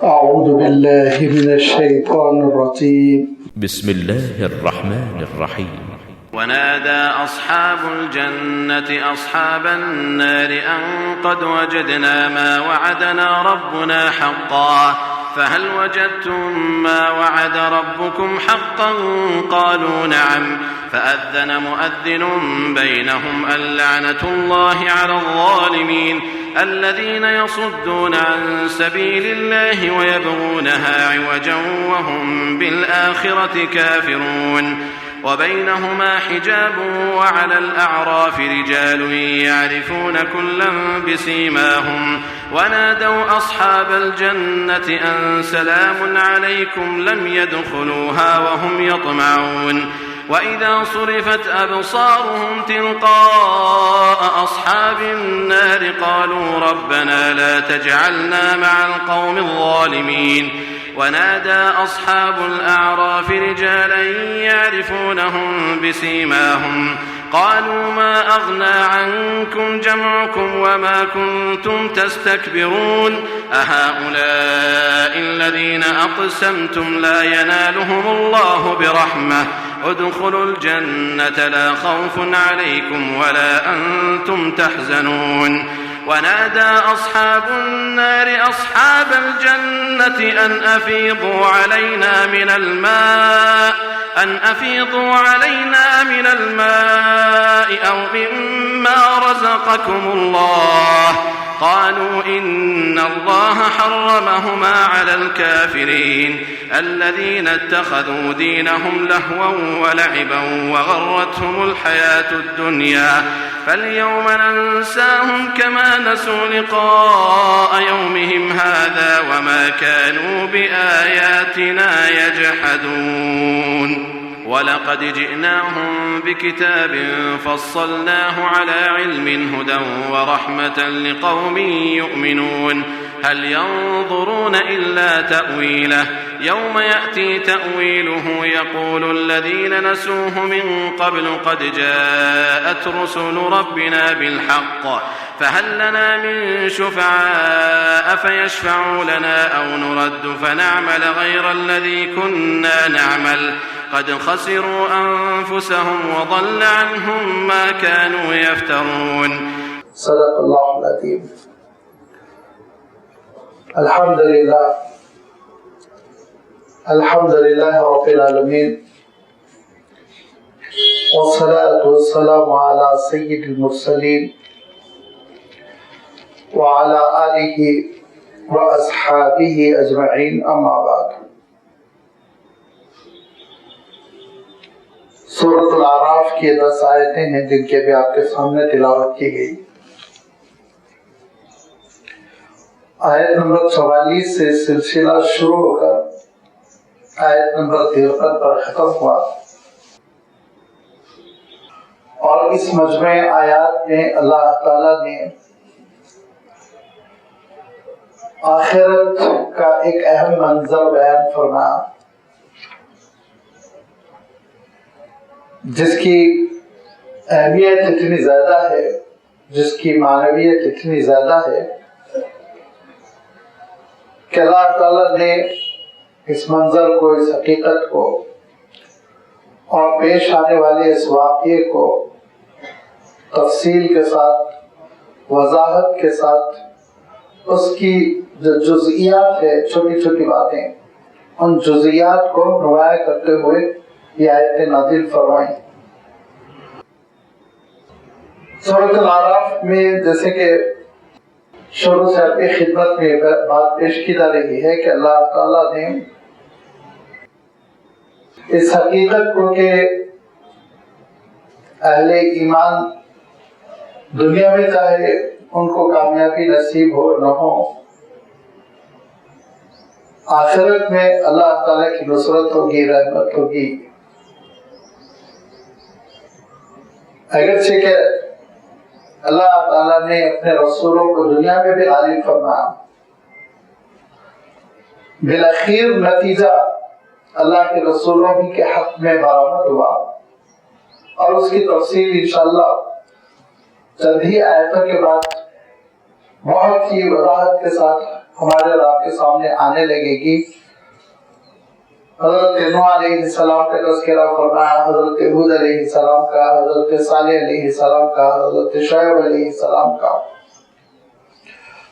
أعوذ بالله من الشيطان الرجيم بسم الله الرحمن الرحيم. ونادى أصحاب الجنة أصحاب النار أن قد وجدنا ما وعدنا ربنا حقا فهل وجدتم ما وعد ربكم حقا قالوا نعم فأذن مؤذن بينهم اللعنة الله على الظالمين الذين يصدون عن سبيل الله ويبغونها عوجا وهم بالآخرة كافرون وبينهما حجاب وعلى الأعراف رجال يعرفون كلا بسيماهم ونادوا أصحاب الجنة أن سلام عليكم لم يدخلوها وهم يطمعون وإذا صرفت أبصارهم تلقاء أصحاب النار قالوا ربنا لا تجعلنا مع القوم الظالمين ونادى أصحاب الأعراف رجالا يعرفونهم بسيماهم قالوا ما أغنى عنكم جمعكم وما كنتم تستكبرون أهؤلاء الذين أقسمتم لا ينالهم الله برحمة ادخلوا الجنة لا خوف عليكم ولا أنتم تحزنون ونادى أصحاب النار أصحاب الجنة أن أفيضوا علينا من الماء أو مما رزقكم الله قالوا إن الله حرمهما على الكافرين الذين اتخذوا دينهم لهوا ولعبا وغرتهم الحياة الدنيا فاليوم ننساهم كما نسوا لقاء يومهم هذا وما كانوا بآياتنا يجحدون ولقد جئناهم بكتاب فصلناه على علم هدى ورحمة لقوم يؤمنون هل ينظرون إلا تأويله يوم يأتي تأويله يقول الذين نسوه من قبل قد جاءت رسل ربنا بالحق فهل لنا من شفعاء فيشفعوا لنا أو نرد فنعمل غير الذي كنا نعمل قد خسروا أنفسهم وضل عنهم ما كانوا يفترون. صدق الله العظيم. الحمد لله رب العالمين والصلاة والسلام على سيد المرسلين وعلى آله وأصحابه أجمعين أما بعد. سورۃ الاعراف کی 10 آیتیں ہیں جن کے بھی آپ کے سامنے تلاوت کی گئی. آیت نمبر 44 سے سلسلہ شروع ہو کر آیت نمبر 53 پر ختم ہوا اور اس مجمع آیات میں اللہ تعالیٰ نے آخرت کا ایک اہم منظر بیان فرمایا جس کی اہمیت اتنی زیادہ ہے، جس کی معنویت اتنی زیادہ ہے کہ اللہ تعالیٰ نے اس منظر کو، اس حقیقت کو اور پیش آنے والے اس واقعے کو تفصیل کے ساتھ، وضاحت کے ساتھ، اس کی جو جزئیات ہے، چھوٹی چھوٹی باتیں، ان جزئیات کو نمایاں کرتے ہوئے یہ آیتیں نازل فرمائیں. سورۃ الاعراف میں جیسے کہ شروع سے آپ کی خدمت میں بات پیش کی جا رہی ہے کہ اللہ تعالیٰ نے اس حقیقت کو کہ اہل ایمان دنیا میں چاہے ان کو کامیابی نصیب ہو نہ ہو، آخرت میں اللہ تعالیٰ کی نصرت ہوگی، رحمت ہوگی. اگرچہ کہ اللہ تعالیٰ نے اپنے رسولوں کو دنیا میں بھی غالب فرمایا، بالآخر نتیجہ اللہ کے رسولوں ہی کے حق میں برآمد ہوا اور اس کی تفصیل انشاءاللہ چند ہی آیتوں کے بعد بہت ہی وضاحت کے ساتھ ہمارے اور آپ کے سامنے آنے لگے گی۔ حضرت نوح علیہ السلام کا تذکرہ فرمایا، حضرت ہود علیہ السلام کا، حضرت صالح علیہ السلام کا، حضرت شعیب علیہ السلام کا،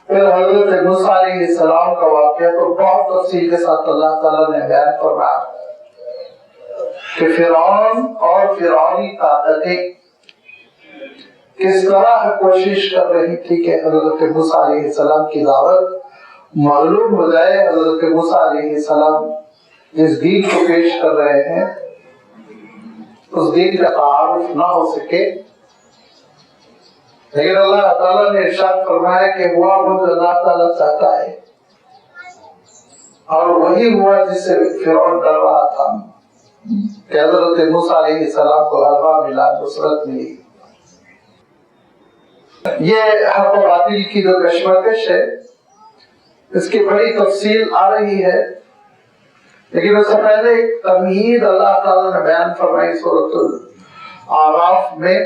پھر حضرت موسیٰ علیہ السلام کا واقعہ تو بہت تفصیل کے ساتھ اللہ تعالیٰ نے بیان فرمایا کہ فرعون اور فرعونی طاقتیں کس طرح کوشش کر رہی تھی کہ حضرت موسیٰ علیہ السلام کی دعوت معلوم ہو جائے، حضرت موسیٰ علیہ السلام جس دین کو پیش کر رہے ہیں اس دین کا تعارف نہ ہو سکے، لیکن اللہ تعالیٰ نے ارشاد فرمایا کہ ہوا وہ جو اللہ تعالیٰ چاہتا ہے، اور وہی ہوا جس سے فرعون ڈر رہا تھا کہ حضرت موسیٰ علیہ السلام کو غلبہ ملا، نصرت ملی۔ یہ حق و باطل کی جو کشمکش ہے اس کی بڑی تفصیل آ رہی ہے، لیکن اس سے پہلے ایک تمہید اللہ تعالیٰ نے بیان فرمائی سورۃ الاعراف میں،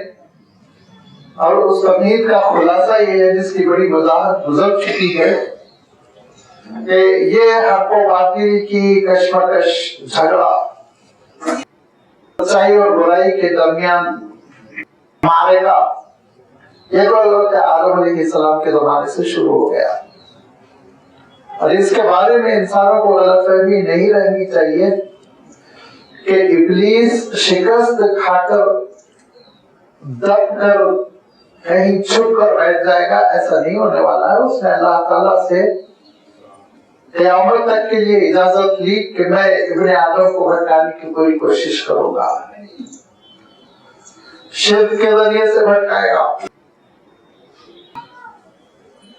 اور اس تمہید کا خلاصہ یہ ہے جس کی بڑی وضاحت گزر چکی ہے کہ یہ حق و باطل کی کشمکش، جھگڑا، سچائی اور برائی کے درمیان معرکہ، یہ تو حضرت آدم علیہ السلام کے زمانے سے شروع ہو گیا، اور اس کے بارے میں انسانوں کو غلط فہمی نہیں رہنی چاہیے کہ ابلیس شکست کھا کر دب کر کہیں چھپ کر بیٹھ جائے گا، ایسا نہیں ہونے والا ہے۔ اس نے اللہ تعالیٰ سے قیامت تک کے لیے اجازت لی کہ میں ابن آدم کو بھٹکانے کی پوری کوشش کروں گا، شرک کے ذریعے سے بھٹکائے گا،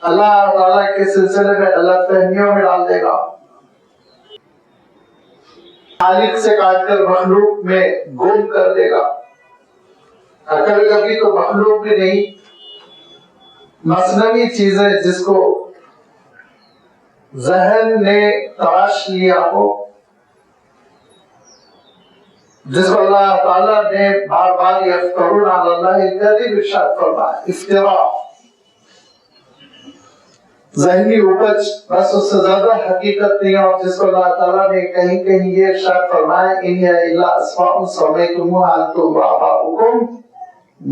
اللہ تعالیٰ کے سلسلے میں غلط فہمیوں میں ڈال دے گا، خالق سے کاٹ کر مخلوق میں گم کر دے گا، کبھی کبھی تو مخلوق بھی نہیں، مصنوعی چیزیں جس کو ذہن نے تراش لیا ہو، جس کو اللہ تعالیٰ نے بار بار یفترون علی اللہ الکذب ارشاد فرمایا، افتراء، ذہنی اپج، بس اس سے زیادہ حقیقت نہیں، اور جس کو اللہ تعالیٰ نے کہیں کہیں یہ ارشاد فرمایا ان ہی الا اسماء سمیتموها انتم وآباؤکم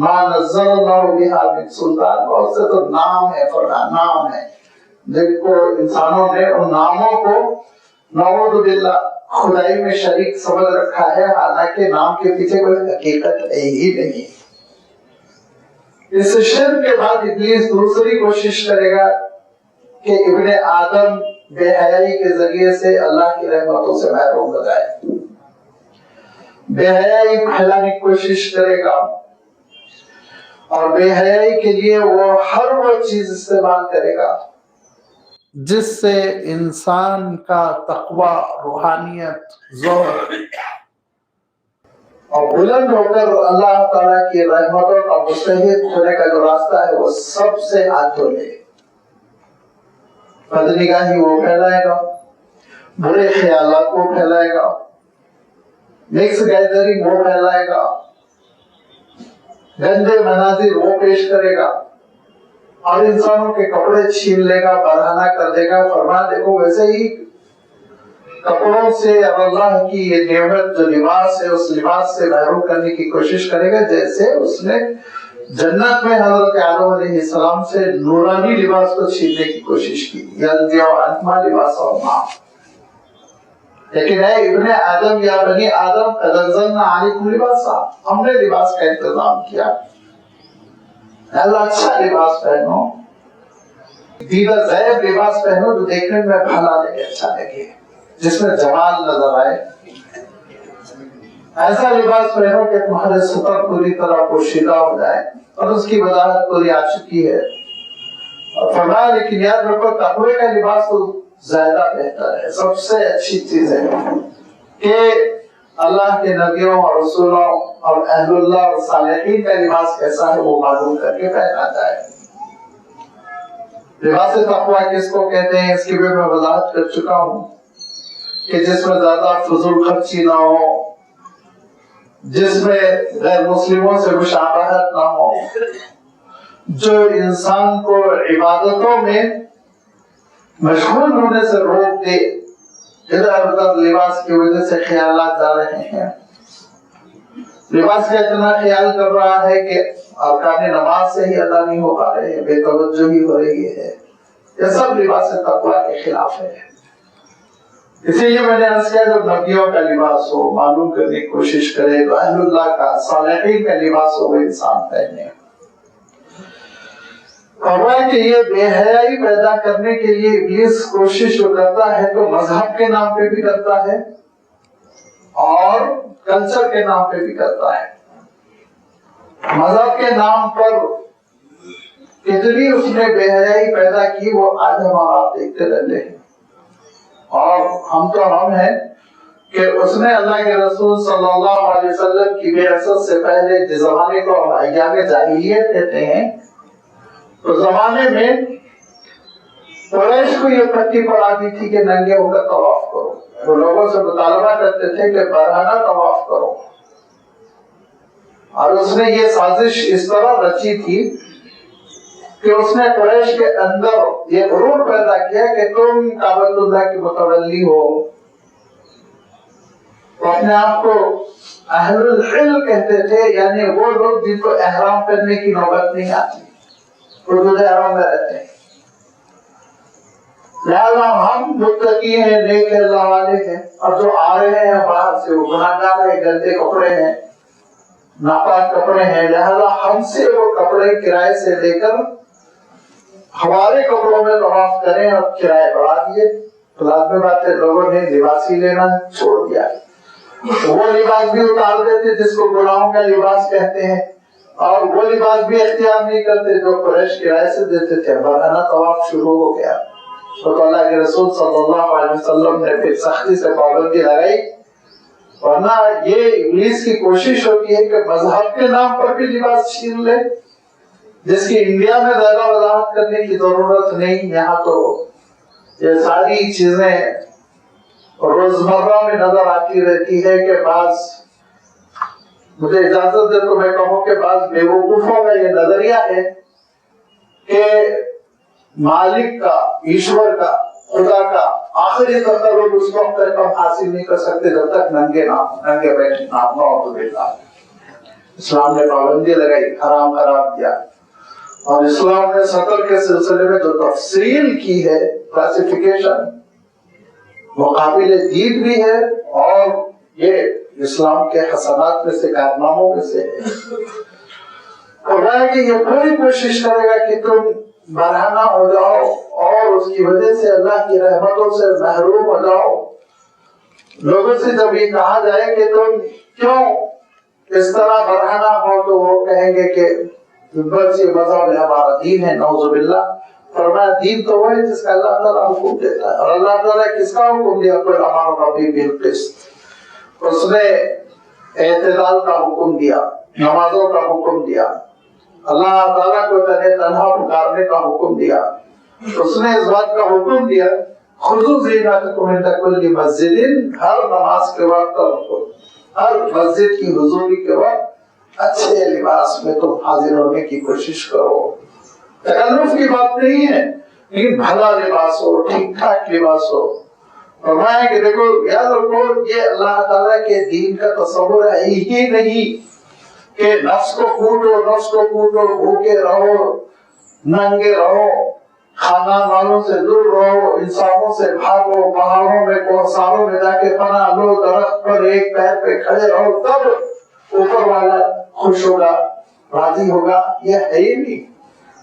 ما نزل اللہ بہا من سلطان، بہت سے تو نام ہے، فرمایا نام ہے جن کو انسانوں نے ان ناموں کو نعوذ باللہ خدائی میں شریک سمجھ رکھا ہے، حالانکہ نام کے پیچھے کوئی حقیقت ہے ہی نہیں۔ اس شرک کے بعد ابلیس دوسری کوشش کرے گا کہ ابن آدم بے حیائی کے ذریعے سے اللہ کی رحمتوں سے محروم ہو جائے، بے حیائی پھیلانے کی کوشش کرے گا، اور بے حیائی کے لیے وہ ہر وہ چیز استعمال کرے گا جس سے انسان کا تقوی، روحانیت، ذوق اور بلند ہو کر اللہ تعالیٰ کی رحمتوں کا مستحق ہونے کا جو راستہ ہے وہ سب سے ہاتھ دھو لے۔ بدنگاہی وہ پھیلائے گا، برے خیالات کو پھیلائے گا، مکس گیدرنگ وہ پھیلائے گا، گندے مناظر وہ پیش کرے گا، اور انسانوں کے کپڑے چھین لے گا، برہنہ کر دے گا۔ فرمایا دیکھو ویسے ہی کپڑوں سے اور اللہ کی یہ نعمت جو لباس ہے اس لباس سے محروم کرنے کی کوشش کرے گا جیسے اس نے جنت میں حضرت آدم علیہ السلام سے نورانی لباس کو چھیننے کی کوشش کی، یلزع عنہما لباسہما۔ لیکن اے ابن آدم یا بنی آدم قد انزلنا علیکم لباسا، ہم نے لباس کا انتظام کیا، اللہ اچھا لباس پہنو، دیدہ زیب لباس پہنو جو دیکھنے میں بھلا لگے، اچھا لگے، جس میں جمال نظر آئے، ایسا لباس پہنو کہ تمہارے سطر پوری طرح پوشیدہ ہو جائے، اور اس کی وضاحت پوری آ چکی ہے۔ اور فرمایا لیکن یاد رکھو تقوی کا لباس تو زیادہ بہتر ہے، سب سے اچھی چیز ہے کہ اللہ کے نبیوں اور رسولوں اور اہل اللہ اور صالحین کا لباس کیسا ہے وہ معلوم کر کے پہنا جائے۔ لباس تقوی کس کو کہتے ہیں اس کی بھی میں وضاحت کر چکا ہوں کہ جس میں زیادہ فضول خرچی نہ ہو، جس میں غیر مسلموں سے مشابہت نہ ہو، جو انسان کو عبادتوں میں مشغول ہونے سے روک دے. ادھر ادھر لباس کی وجہ سے خیالات جا رہے ہیں. لباس کا اتنا خیال کر رہا ہے کہ ارکان نماز سے ہی ادا نہیں ہو پا رہے ہیں, بے توجہی ہو رہی ہے. یہ سب لباس تقویٰ کے خلاف ہے. اسی لیے میں نے عرض کیا جب نبیوں کا لباس ہو معلوم کرنے کی کوشش کرے تو اہل اللہ کا صالحین کا لباس ہو وہ انسان پہنے. اور کہ یہ بے حیائی پیدا کرنے کے لیے ابلیس کوشش جو کرتا ہے تو مذہب کے نام پہ بھی کرتا ہے اور کلچر کے نام پہ بھی کرتا ہے. مذہب کے نام پر کتنی اس نے بے حیائی پیدا کی وہ آج ہم آپ دیکھتے رہتے ہیں. اور ہم تو ہم ہیں کہ اس نے اللہ کے رسول صلی اللہ علیہ وسلم کی بعثت سے پہلے جس زمانے کو ہم ایام جاہلیت کہتے ہیں, اس زمانے میں قریش کو یہ پٹی پڑا دی تھی کہ ننگے ہو کر طواف کرو. وہ لوگوں سے مطالبہ کرتے تھے کہ برہنہ طواف کرو. اور اس نے یہ سازش اس طرح رچی تھی کہ اس نے قریش کے اندر یہ غرور پیدا کیا کہ تم کعبۃ اللہ کی متولی ہو. وہ اپنے آپ کو اہل الحل کہتے تھے, یعنی وہ لوگ جن کو احرام پہننے کی نوبت نہیں آتی, حدود احرام میں رہتے ہیں. لہذا ہم متقی ہیں, نیک اللہ والے ہیں, اور جو آ رہے ہیں باہر سے وہ گناہگار ہیں, گندے کپڑے ہیں, ناپاک کپڑے ہیں. لہذا ہم سے وہ کپڑے کرائے سے لے کر ہمارے کپڑوں میں طواف کریں اور کرائے بڑھا دیے. تو لازمی بات ہے لوگوں نے لباس ہی لینا چھوڑ دیا. وہ لباس بھی اتار دیتے جس کو غلاموں کا لباس کہتے ہیں, اور وہ لباس بھی اختیار نہیں کرتے جو قریش کرائے سے دیتے تھے. برہنہ طواف شروع ہو گیا. تو اللہ کے رسول صلی اللہ علیہ وسلم نے پھر سختی سے پابندی لگائی. ورنہ یہ ابلیس کی کوشش ہوتی ہے کہ مذہب کے نام پر بھی لباس چھین لے, جس کی انڈیا میں زیادہ وضاحت کرنے کی ضرورت نہیں. یہاں تو یہ ساری چیزیں روزمرہ میں نظر آتی رہتی ہے کہ بعض, مجھے اجازت دے تو میں کہوں کہ بعض بیوقوفوں کا یہ نظریہ ہے کہ مالک کا, ایشور کا, خدا کا آخری تقرب اس وقت تک ہم حاصل نہیں کر سکتے جب تک ننگے بیٹھے نام نہ. اسلام نے پابندی لگائی, حرام قرار دیا, اور اسلام نے سطر کے سلسلے میں جو تفصیل کی ہے, کلاسیفیکیشن, وہ قابل دید بھی ہے اور یہ اسلام کے حسنات میں سے, کارناموں میں سے ہے. اور وہ کہ یہ پوری کوشش کرے گا کہ تم برہنہ ہو جاؤ اور اس کی وجہ سے اللہ کی رحمتوں سے محروم ہو جاؤ. لوگوں سے جب یہ کہا جائے کہ تم کیوں اس طرح برہنہ ہو تو وہ کہیں گے کہ بس یہ مذہب ہے, ہمارا دین ہے. نعوذ باللہ. فرمایا دین تو وہ ہے جس کا اللہ تعالیٰ حکم دیتا ہے. اور اللہ تعالیٰ کس کا حکم دیا؟ قل امر ربی بالقسط. اس نے اعتدال کا حکم دیا, نمازوں کا حکم دیا, اللہ تعالیٰ کو تنہا پکارنے کا حکم دیا. اس نے اس بات کا حکم دیا خذوا زینتکم عند کل مسجد, ہر نماز کے وقت, ہر مسجد کی حضوری کے وقت اچھے لباس میں تم حاضر ہونے کی کوشش کرو. تکلف کی بات نہیں ہے, لیکن بھلا لباس ہو, ٹھیک ٹھاک لباس ہو. فرمایا کہ دیکھو یاد رکھو, یہ اللہ تعالیٰ کے دین کا تصور ہے ہی نہیں کہ نفس کو کوٹو, بھوکے رہو, ننگے رہو, خاندان والوں سے دور رہو, انسانوں سے بھاگو, پہاڑوں میں کوہساروں میں جا کے پناہ لو, درخت پر ایک پیر پہ کھڑے رہو, تب اوپر والا خوش ہوگا, راضی ہوگا. یہ ہے ہی نہیں.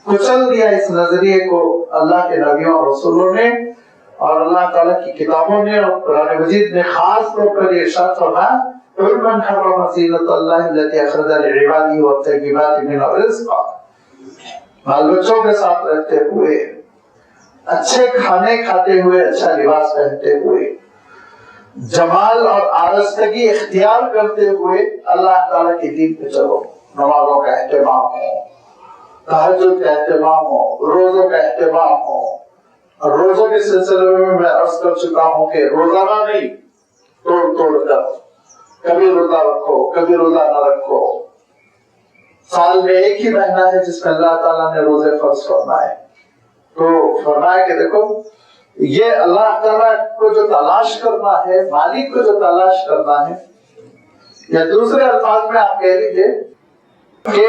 کچل دیا اس نظریے کو اللہ کے نبیوں اور رسولوں نے, اور اللہ تعالیٰ کی کتابوں نے, اور قرآن مجید نے خاص طور پر یہ ارشاد فرمایا قل من حرم زینۃ اللہ التی اخرج لعباده والطیبات من الرزق. بال بچوں کے ساتھ رہتے ہوئے, اچھے کھانے کھاتے ہوئے, اچھا لباس پہنتے ہوئے, جمال اور آرستگی اختیار کرتے ہوئے اللہ تعالیٰ کے دین پہ چلو. نمازوں کا اہتمام ہو, تہجد کا اہتمام ہو, روزوں کا اہتمام ہو. اور روزوں کے سلسلے میں عرض کر چکا ہوں کہ روزانہ نہیں, توڑ کر کبھی روزہ رکھو, کبھی روزہ نہ رکھو. سال میں ایک ہی مہینہ ہے جس میں اللہ تعالیٰ نے روزے فرض فرمائے. تو فرمایا کہ دیکھو یہ اللہ تعالیٰ کو جو تلاش کرنا ہے، مالک کو جو تلاش کرنا ہے، یا دوسرے الفاظ میں آپ کہہ لیجیے کہ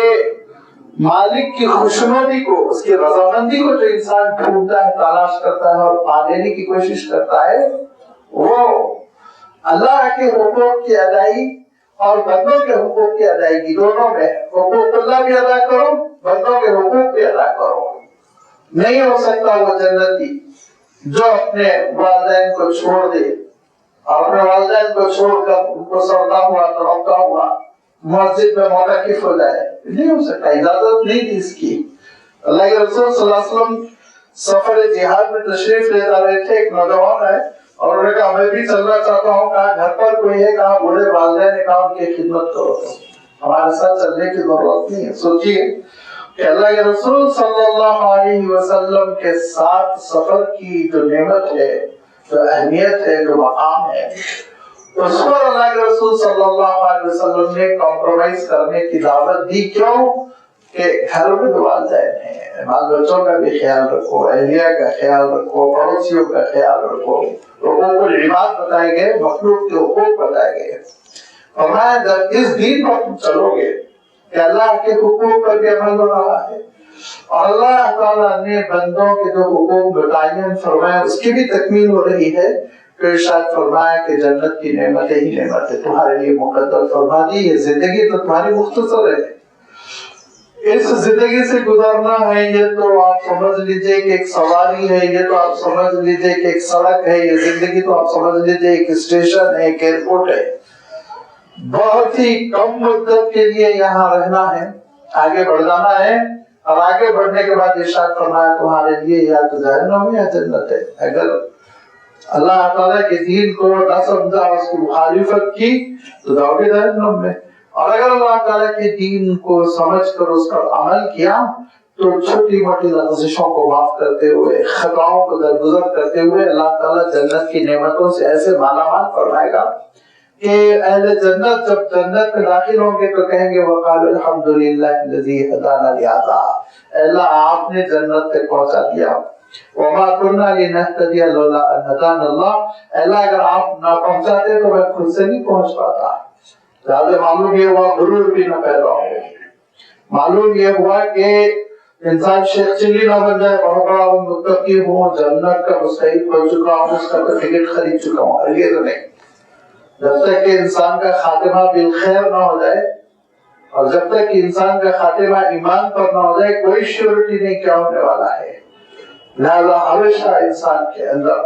مالک کی خوشنودی کو، اس کی رضامندی کو جو انسان ڈھونڈتا ہے، تلاش کرتا ہے اور پا لینے کی کوشش کرتا ہے، وہ اللہ کے حقوق کی ادائیگی اور بندوں کے حقوق کی ادائیگی دونوں میں، حقوق اللہ بھی ادا کرو، بندوں کے حقوق بھی ادا کرو. نہیں ہو سکتا وہ جنتی جو اپنے والدین کو چھوڑ دے اور اپنے والدین کو چھوڑ کر ان کو سوتا ہوا تڑپتا ہوا مسجد میں معتکف ہو جائے. نہیں ہو سکتا، اجازت نہیں تھی اس کی. اللہ کے رسول صلی اللہ علیہ وسلم سفر جہاد میں تشریف لے جا رہے تھے. ایک نوجوان ہے اور انہوں نے کہا میں بھی چلنا چاہتا ہوں. کہا گھر پر کوئی ہے؟ کہا بوڑھے والدین نے، کہا ان کی خدمت کرو، ہمارے ساتھ چلنے کی ضرورت نہیں ہے. سوچیے کہ اللہ کے رسول صلی اللہ علیہ وسلم کے ساتھ سفر کی جو نعمت ہے، جو اہمیت ہے، جو مقام ہے، اس پر اللہ کے رسول صلی اللہ علیہ وسلم نے کمپرومائز کرنے کی دعوت دی. کیوں؟ کہ گھر میں جو والدین ہیں، مال بچوں کا بھی خیال رکھو، اہلیہ کا خیال رکھو، پڑوسیوں کا خیال رکھو. حقوق العباد بتائے گئے، مخلوق کے حقوق بتائے گئے. فرمایا جب اس دین پر تم چلو گے کہ اللہ کے حقوق پر بھی عمل ہو رہا ہے اور اللہ تعالیٰ نے بندوں کے جو حقوق متعین فرمایا اس کی بھی تکمیل ہو رہی ہے، تو ارشاد فرمایا کہ جنت کی نعمتیں ہی نعمتیں تمہارے لیے مقدر فرما دی. یہ زندگی تو تمہاری مختصر ہے، اس زندگی سے گزرنا ہے. یہ تو آپ سمجھ لیجئے کہ ایک سواری ہے، یہ تو آپ سمجھ لیجئے کہ ایک سڑک ہے. یہ زندگی تو آپ سمجھ لیجئے ایک اسٹیشن ہے، ایک ایئرپورٹ ہے. بہت ہی کم مدت کے لیے یہاں رہنا ہے، آگے بڑھ جانا ہے، اور آگے بڑھنے کے بعد ارشاد فرمایا تمہارے لیے یا تو جہنم یا جنت ہے. اگر اللہ تعالیٰ کے دین کو نہ سمجھا، اس کی مخالفت کی تو جاؤ گے جہنم میں. اور اگر اللہ تعالیٰ کے دین کو سمجھ کر اس پر عمل کیا تو چھوٹی موٹی لغزشوں کو معاف کرتے ہوئے، خطاؤں کو درگزر کرتے ہوئے اللہ تعالیٰ جنت کی نعمتوں سے ایسے مالا مال فرمائے گا کہ اہل جنت جب جنت میں داخل ہوں گے تو کہیں گے وقالوا الحمدللہ الذی ہدانا لہذا، اللہ آپ نے جنت تک پہنچا دیا. وما كنا لنهتدي لولا ان هدانا اللہ، اللہ اگر آپ نہ پہنچاتے تو میں خود سے نہیں پہنچ پاتا. زیادہ معلوم یہ ہوا غرور بھی نہ پیدا ہو، معلوم یہ ہوا کہ انسان شیخ چلی نہ بن جائے، بہت بڑا متقی ہوں، جنت کا مستحق ہو چکا ہوں، اس کا ٹکٹ خرید چکا ہوں. ہرگز نہیں. جب تک کہ انسان کا خاتمہ بالخیر نہ ہو جائے اور جب تک کہ انسان کا خاتمہ ایمان پر نہ ہو جائے، کوئی شیورٹی نہیں کیا ہونے والا ہے. لہذا ہمیشہ انسان کے اندر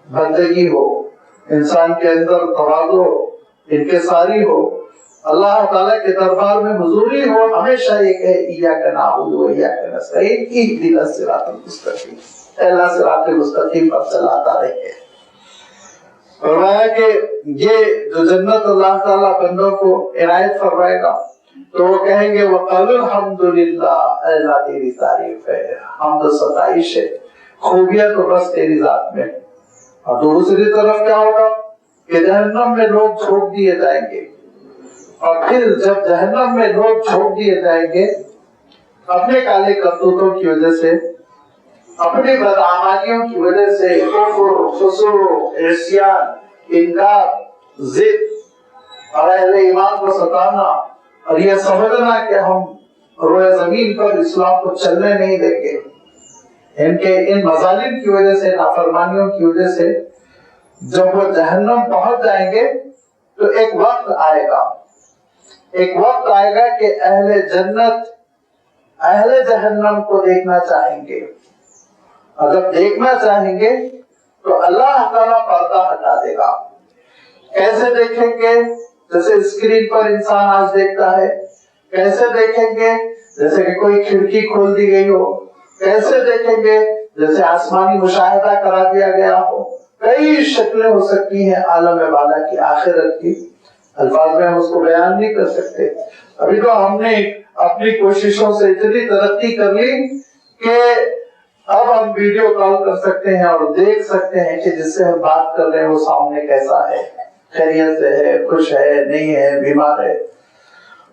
بندگی ہو، انسان کے اندر تواضع ہو، انکساری ہو، اللہ تعالیٰ کے دربار میں حضوری ہو. ہمیشہ یہ کہے ایاک نعبد و ایاک نستعین، اہدنا الصراط المستقیم، اللہ صراط مستقیم پر چلاتا رہے. فرمایا کہ یہ جو جنت اللہ تعالیٰ بندوں کو عنایت فرمائے گا تو وہ کہیں گے وقالوا الحمدللہ، اللہ تیری تعریف ہے، حمد و ستائش ہے، خوبیاں تو بس تیری ذات میں. اور دوسری طرف کیا ہوگا کہ جہنم میں لوگ چھوڑ دیے جائیں گے، اور پھر جب جہنم میں لوگ چھوڑ دیے جائیں گے اپنے کالے کرتوتوں کی وجہ سے، اپنی بدعمالیوں کی وجہ سے، کفر، فسوق، عصیان، انکار، ضد اور اہل ایمان کو ستانا اور یہ سمجھنا کہ ہم روئے زمین پر اسلام کو چلنے نہیں دیں گے، ان کے ان مظالم کی وجہ سے، نافرمانیوں کی وجہ سے جب وہ جہنم پہنچ جائیں گے تو ایک وقت آئے گا کہ اہل جنت اہل جہنم کو دیکھنا چاہیں گے، اور جب دیکھنا چاہیں گے تو اللہ تعالیٰ پردہ ہٹا دے گا. کیسے دیکھیں گے؟ جیسے اسکرین پر انسان آج دیکھتا ہے. کیسے دیکھیں گے؟ جیسے کہ کوئی کھڑکی کھول دی گئی ہو. کیسے دیکھیں گے؟ جیسے آسمانی مشاہدہ کرا دیا گیا ہو. کئی شکلیں ہو سکتی ہیں عالم بالا کی، آخرت کی. الفاظ میں ہم اس کو بیان نہیں کر سکتے. ابھی تو ہم نے اپنی کوششوں سے اتنی ترقی کر لی کہ اب ہم ویڈیو کال کر سکتے ہیں اور دیکھ سکتے ہیں کہ جس سے ہم بات کر رہے ہیں وہ سامنے کیسا ہے، خیریت سے ہے، خوش ہے، نہیں ہے، بیمار ہے.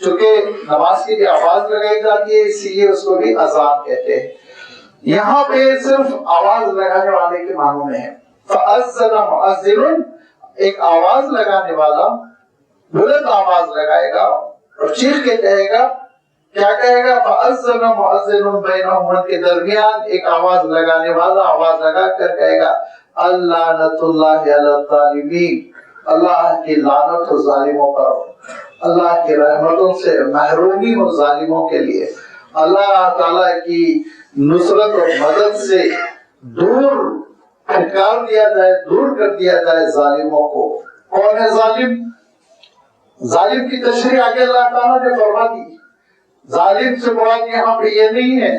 چونکہ نماز کی بھی آواز لگائی جاتی ہے اسی لیے اس کو بھی اذان کہتے ہیں. یہاں پہ صرف آواز لگانے والے کے معنوں میں ہے. فَأَذَّنَ مُؤَذِّنٌ ایک آواز لگانے والا بلند آواز لگائے گا اور چیخ کے کہے گا. کیا کہے گا؟ فَأَذَّنَ مُؤَذِّنٌ بَيْنَهُمْ ان کے درمیان ایک آواز لگانے والا آواز لگا کر کہے گا اللعنۃ اللہ علی الظالمین، اللہ کی لعنت ہو ظالموں پر، اللہ کی رحمتوں سے محرومی ہو ظالموں کے لیے، اللہ تعالیٰ کی نصرت اور مدد سے دور پھٹکار دیا جائے، دور کر دیا جائے ظالموں کو. کون ہے ظالم؟ ظالم کی تشریح آگے اللہ تعالیٰ نے فرما دی. ظالم سے مراد یہاں پہ یہ نہیں ہے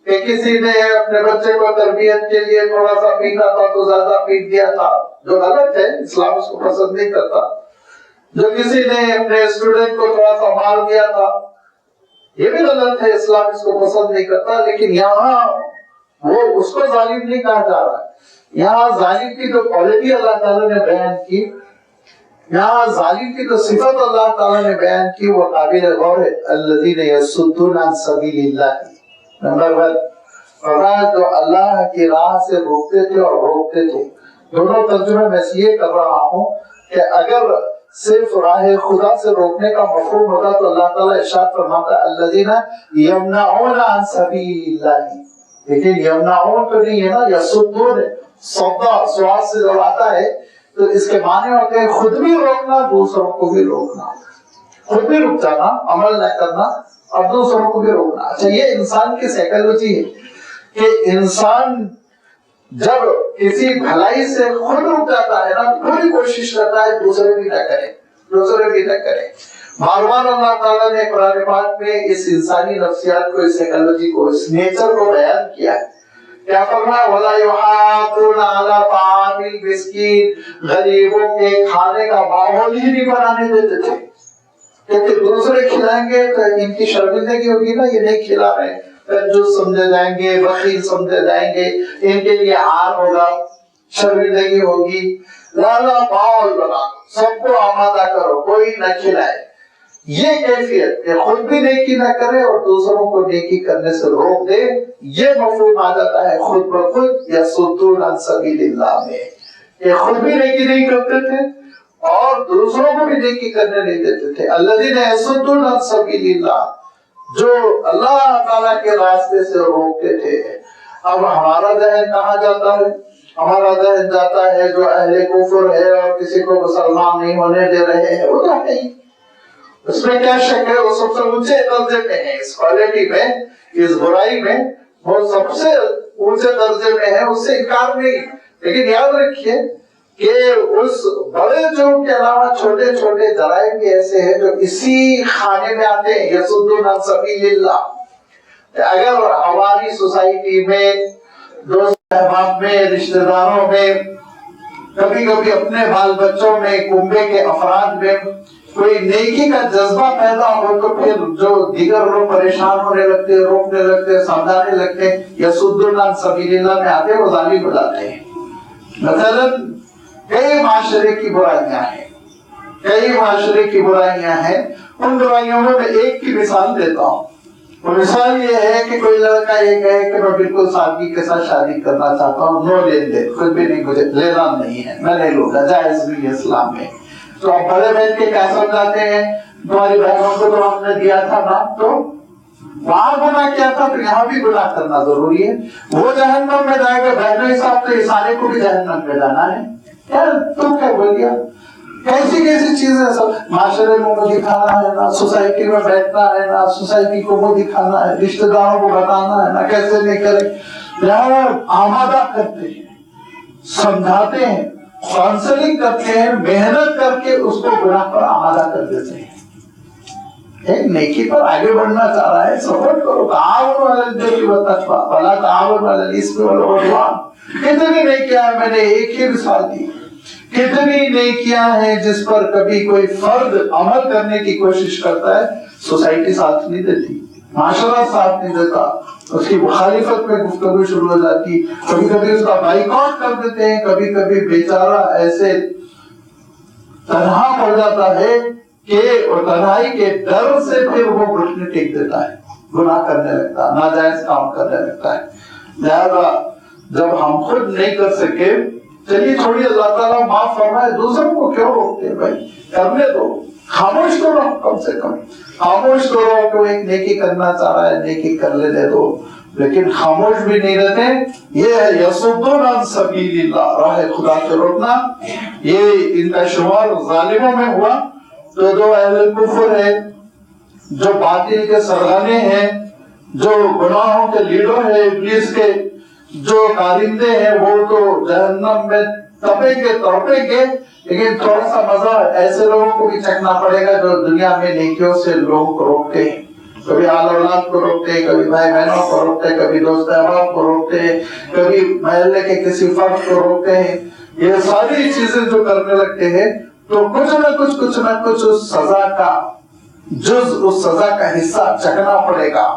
کہ کسی نے اپنے بچے کو تربیت کے لیے تھوڑا سا پیٹا تھا تو زیادہ پیٹ دیا تھا، جو غلط ہے، اسلام اس کو پسند نہیں کرتا. جو کسی نے اپنے اسٹوڈنٹ کو تھوڑا سا مار دیا تھا، یہ بھی غلط ہے، اسلام اس کو پسند نہیں کرتا. لیکن یہاں وہ اس کو ظالم نہیں کہا جا رہا. یہاں ظالم کی جو کوالٹی اللہ تعالیٰ نے بیان کی، یہاں ظالم کی جو صفت اللہ تعالیٰ نے بیان کی وہ قابل غور ہے. الذین یصدون عن سبیل اللہ، نمبر 1 فرمایا جو اللہ کی راہ سے روکتے تھے اور روکتے تھے. دونوں ترجمے میں سے یہ کر رہا ہوں کہ اگر صرف راہ خدا سے روکنے کا مفہوم ہوتا تو اللہ تعالیٰ ارشاد فرماتا الذین یمنعون عن سبیل اللہ، لیکن یمنعون تو نہیں ہے نا، یصدون صدا سواد سے جب آتا ہے تو اس کے معنی ہوتے ہیں خود بھی روکنا، دوسروں کو بھی روکنا. خود بھی رک جانا، عمل نہ کرنا اور دوسروں کو بھی روکنا. اچھا، یہ انسان کی سائیکالوجی ہے کہ انسان جب کسی بھلائی سے خود رک جاتا ہے نا، پوری کوشش کرتا ہے دوسرے بھی نہ کرے، دوسرے بھی نہ کرے. بار بار اللہ تعالیٰ نے قرآن پاک میں اس انسانی نفسیات کو، اس سائیکالوجی کو، اس نیچر کو بیان کیا ہے. کیا فرمایا؟ وَلَا يُحَاضُونَ عَلَىٰ طَعَامِ الْمِسْكِينِ غریبوں کے کھانے کا ماحول ہی نہیں بنانے دیتے تھے، کیونکہ دوسرے کھلائیں گے تو ان کی شرمندگی ہوگی نا، یہ نہیں کھلا رہے، کنجوس سمجھے جائیں گے، بخیل سمجھے جائیں گے، ان کے لیے عار ہوگا، شرمندگی ہوگی. لالا ماحول بنا، سب کو آمادہ کرو، کوئی نہ کھلائے. یہ کیفیت کہ خود بھی نیکی نہ کرے اور دوسروں کو نیکی کرنے سے روک دے، یہ مفہوم آ جاتا ہے خود بخود یصدون عن سبیل اللہ میں، کہ خود بھی نیکی نہیں کرتے تھے اور دوسروں کو بھی نیکی کرنے نہیں دیتے تھے. الذین یصدون عن سبیل اللہ، جو اللہ تعالیٰ کے راستے سے روکتے تھے. اب ہمارا ذہن کہاں جاتا ہے؟ ہمارا ذہن جاتا ہے جو اہل کفر ہے اور کسی کو مسلمان نہیں ہونے دے رہے ہیں، وہ تو ہے ہی، اس میں کیا شک ہے، وہ سب سے اونچے درجے میں ہے، اس کوالٹی میں، اس برائی میں وہ سب سے اونچے درجے میں ہے، اس سے انکار نہیں. لیکن یاد رکھیے کہ اس بڑے جرم کے علاوہ چھوٹے چھوٹے جرائم بھی ایسے ہیں جو اسی خانے میں آتے ہیں، یصدون عن سبیل اللہ. اگر ہماری سوسائٹی میں، دوست احباب میں، رشتہ داروں میں، کبھی کبھی اپنے بال بچوں میں، کنبے کے افراد میں کوئی نیکی کا جذبہ پیدا ہو تو پھر جو دیگر لوگ پریشان ہونے لگتے، روکنے لگتے، سمجھانے لگتے، یصدون عن سبیل اللہ میں آتے، وہ ظالم ہو جاتے ہیں. مثلا کئی معاشرے کی برائیاں ہیں، کئی معاشرے کی برائیاں ہیں. ان برائیوں میں ایک کی مثال دیتا ہوں. وہ مثال یہ ہے کہ کوئی لڑکا یہ کہے کہ میں بالکل سادگی کے ساتھ شادی کرنا چاہتا ہوں، نو لین دین، کچھ بھی نہیں، مجھے لینا نہیں ہے، میں نہیں لوں گا، جائز نہیں ہے اسلام میں. تو اب بڑے بہن کے کیا سمجھاتے ہیں؟ تمہاری بہنوں کو تو ہم نے دیا تھا نا، تو وہاں گناہ کیا تھا تو یہاں بھی گناہ کرنا ضروری ہے. وہ جہنم میں جائے گا بہنوں حساب تو سارے کو بھی جہنم میں جانا ہے. یار تم کیا بول دیا؟ کیسی کیسی چیزیں سب معاشرے میں منہ دکھانا ہے نا، سوسائٹی میں بیٹھنا ہے نا، سوسائٹی کو منہ دکھانا ہے، رشتہ داروں کو بتانا ہے نا کیسے نہیں کرے. یار آمادہ کرتے ہیں، سمجھاتے ہیں، کاؤنسلنگ کرتے ہیں، محنت کر کے اس کو گناہ پر آمادہ کر دیتے ہیں. ایک نیکی پر آگے بڑھنا چاہ رہا ہے، سپورٹ کرو. تعاونوا علی البر والتقوی ولا تعاونوا علی الاثم والعدوان. کتنی نیکیاں ہیں، میں نے ایک ہی مثال دی. کتنی نیکیاں ہیں جس پر کبھی کوئی فرد عمل کرنے کی کوشش کرتا ہے، سوسائٹی ساتھ نہیں دیتی، معاشرہ ساتھ نہیں دیتا، اس کی مخالفت میں گفتگو شروع ہو جاتی، کبھی کبھی اس کا بائیکاٹ کر دیتے ہیں، کبھی کبھی بیچارہ ایسے تنہا پڑ جاتا ہے کہ تنہائی کے ڈر سے پھر وہ گھٹنے ٹیک دیتا ہے، گناہ کرنے لگتا ہے، ناجائز کام کرنے لگتا ہے۔ لہذا جب ہم خود نہیں کر سکے، چلیے چھوڑیے، اللہ تعالیٰ معاف فرمائے، دوسروں کو کیوں روکتے ہیں بھائی، کرنے دو، خاموش تو رہو، کم سے کم خاموش تو رہو کہ وہ ایک نیکی کرنا چاہ رہا ہے، نیکی کر لینے دو، لیکن خاموش بھی نہیں رہتے۔ یہ ہے یصدون عن سبیل اللہ، راہ خدا سے روکنا، یہ ان کا شمار ظالموں میں ہوا۔ تو جو اہل کفر ہے، جو باطل کے سرغنے ہیں، جو گناہوں کے لیڈر ہیں، ابلیس کے جو کارندے ہیں، وہ تو جہنم میں تڑپیں گے، لیکن تھوڑا سا مزہ ایسے لوگوں کو بھی چکھنا پڑے گا جو دنیا میں نیکیوں سے لوگوں کو روکتے ہیں، کبھی آل اولاد کو روکتے ہیں، کبھی بھائی بہنوں کو روکتے ہیں، کبھی دوست احباب کو روکتے ہیں، کبھی محلے کے کسی فرد کو روکتے ہیں۔ یہ ساری چیزیں جو کرنے لگتے ہیں تو کچھ نہ کچھ اس سزا کا جز، اس سزا کا حصہ چکھنا پڑے گا۔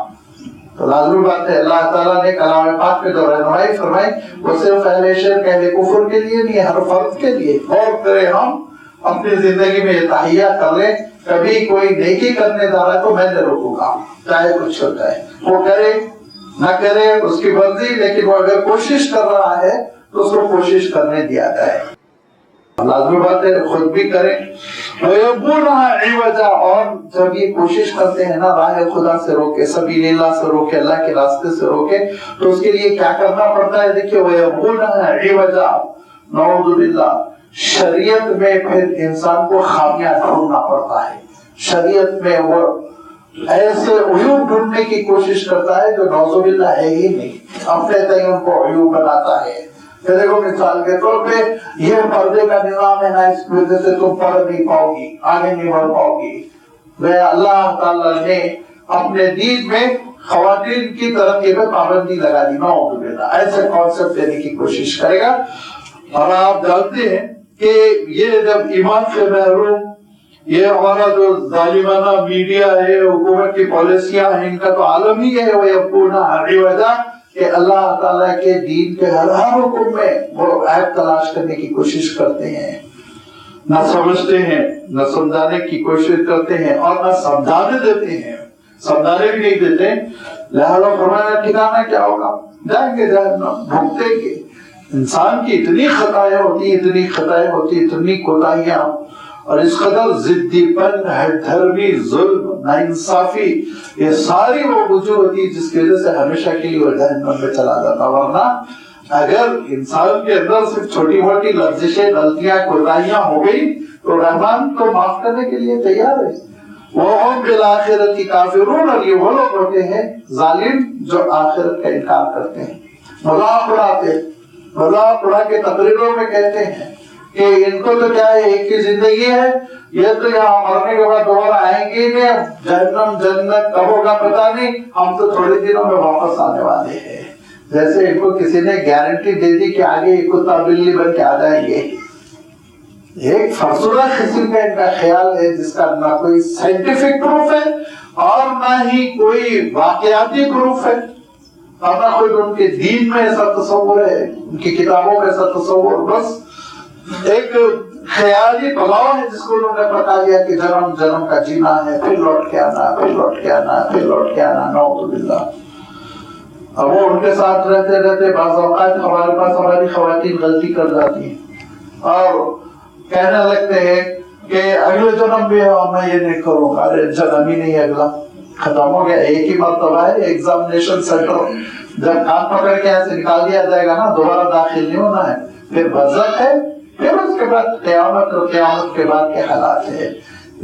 تو لازمی بات ہے، اللہ تعالیٰ نے کلام پاک میں جو رہنمائی فرمائی وہ صرف اہل شرک اہل کفر کے لیے نہیں، ہر فرد کے لیے۔ اور کرے ہم اپنی زندگی میں یہ تہیہ کر لیں، کبھی کوئی نیکی کرنے جا رہا ہے تو میں نے روکوں گا، چاہے کچھ ہوتا ہے، وہ کرے نہ کرے اس کی مرضی، لیکن وہ اگر کوشش کر رہا ہے تو اس کو کوشش کرنے دیا جائے۔ لازمی بات ہے خود بھی کریں۔ وَيَبْغُونَهَا عِوَجًا، اور جب یہ کوشش کرتے ہیں نا راہ خدا سے روکے، سبیل اللہ سے روکے، اللہ کے راستے سے روکے، تو اس کے لیے کیا کرنا پڑتا ہے؟ دیکھیے وَيَبْغُونَهَا عِوَجًا، نعوذ باللہ، شریعت میں پھر انسان کو خامیاں ڈھونڈنا پڑتا ہے۔ شریعت میں وہ ایسے عیوب ڈھونڈنے کی کوشش کرتا ہے جو نعوذ باللہ ہے ہی نہیں، اپنے تئیں ان کو عیوب بناتا ہے۔ کہ دیکھو مثال کے طور پہ یہ پردے کا نظام ہے نا، اس کی وجہ سے تم پڑھ نہیں پاؤ گی، آگے نہیں بڑھ پاؤ گی۔ اللہ تعالیٰ نے اپنے دین میں خواتین کی ترقی پہ پابندی لگا دی، نعوذ باللہ، ایسے کانسیپٹ دینے کی کوشش کرے گا۔ اور آپ جانتے ہیں کہ یہ جب ایمان سے محروم، یہ ہمارا جو ظالمانہ میڈیا ہے، حکومت کی پالیسیاں ہیں، ان کا تو عالم ہی ہے وَيَبْغُونَهَا عِوَجًا، کہ اللہ تعالیٰ کے دین کے ہر حکم میں وہ عیب تلاش کرنے کی کوشش کرتے ہیں، نہ سمجھتے ہیں، نہ سمجھانے کی کوشش کرتے ہیں، اور نہ سمجھانے دیتے ہیں، سمجھانے بھی نہیں دیتے۔ لہذا فرمایا ٹھکانا کیا ہوگا؟ جائیں گے جہنم، بھگتیں گے۔ انسان کی اتنی خطائیں ہوتی، اتنی کوتاہیاں، اور اس قدر ضدی پن، دھرمی، ظلم، ناانصافی، یہ ساری وہ وجوہ ہوتی جس کی وجہ سے ہمیشہ کے لیے وہ جہنم میں چلا جاتا۔ ورنہ اگر انسان کے اندر صرف چھوٹی موٹی لفزشیں، غلطیاں، کوتاہیاں ہو گئی تو رحمان تو معاف کرنے کے لیے تیار ہے۔ وَهُمْ بِالْآخِرَةِ كَافِرُونَ، اور یہ وہ لوگ ہوتے ہیں ظالم جو آخرت کا انکار کرتے ہیں، مذاق اڑا کے تقریروں میں کہتے ہیں کہ ان کو تو کیا ہے، ایک ہی زندگی ہے، یہ تو یہاں مرنے کے بعد دوبارہ آئیں گے نہیں، اب جہنم جنت کب ہوگا پتا نہیں، ہم تو تھوڑے دنوں میں واپس آنے والے ہیں۔ جیسے ان کو کسی نے گارنٹی دے دی کہ آگے کتا بلی بن کے آ جائیں گے۔ ایک فرسودہ قسم کا ان کا خیال ہے جس کا نہ کوئی سائنٹیفک پروف ہے اور نہ ہی کوئی واقعاتی پروف ہے، اور نہ کوئی ان کے دین میں ایسا تصور ہے، ان کی کتابوں میں ایسا تصور، بس ایک خیالی بلاؤ ہے جس کو انہوں نے بتا دیا کہ جنم کا جینا ہے، پھر لوٹ کے آنا، پھر لوٹ کے آنا، پھر لوٹ کے آنا، نعوذ باللہ۔ اب وہ ان کے ساتھ رہتے بعض اوقات ہمارے پاس ہماری خواتین غلطی کر جاتی ہیں اور کہنے لگتے ہیں کہ اگلے جنم بھی میں یہ نہیں کروں گا۔ ارے جنم ہی نہیں، اگلا ختم ہو گیا، ایک ہی مرتبہ ہے ایگزامینیشن سینٹر، جب کان پکڑ کے یہاں سے نکال دیا جائے گا نا، دوبارہ داخل نہیں ہونا ہے، پھر برزخ ہے، پھر اس کے بعد قیامت، اور قیامت کے بعد کے حالات ہے۔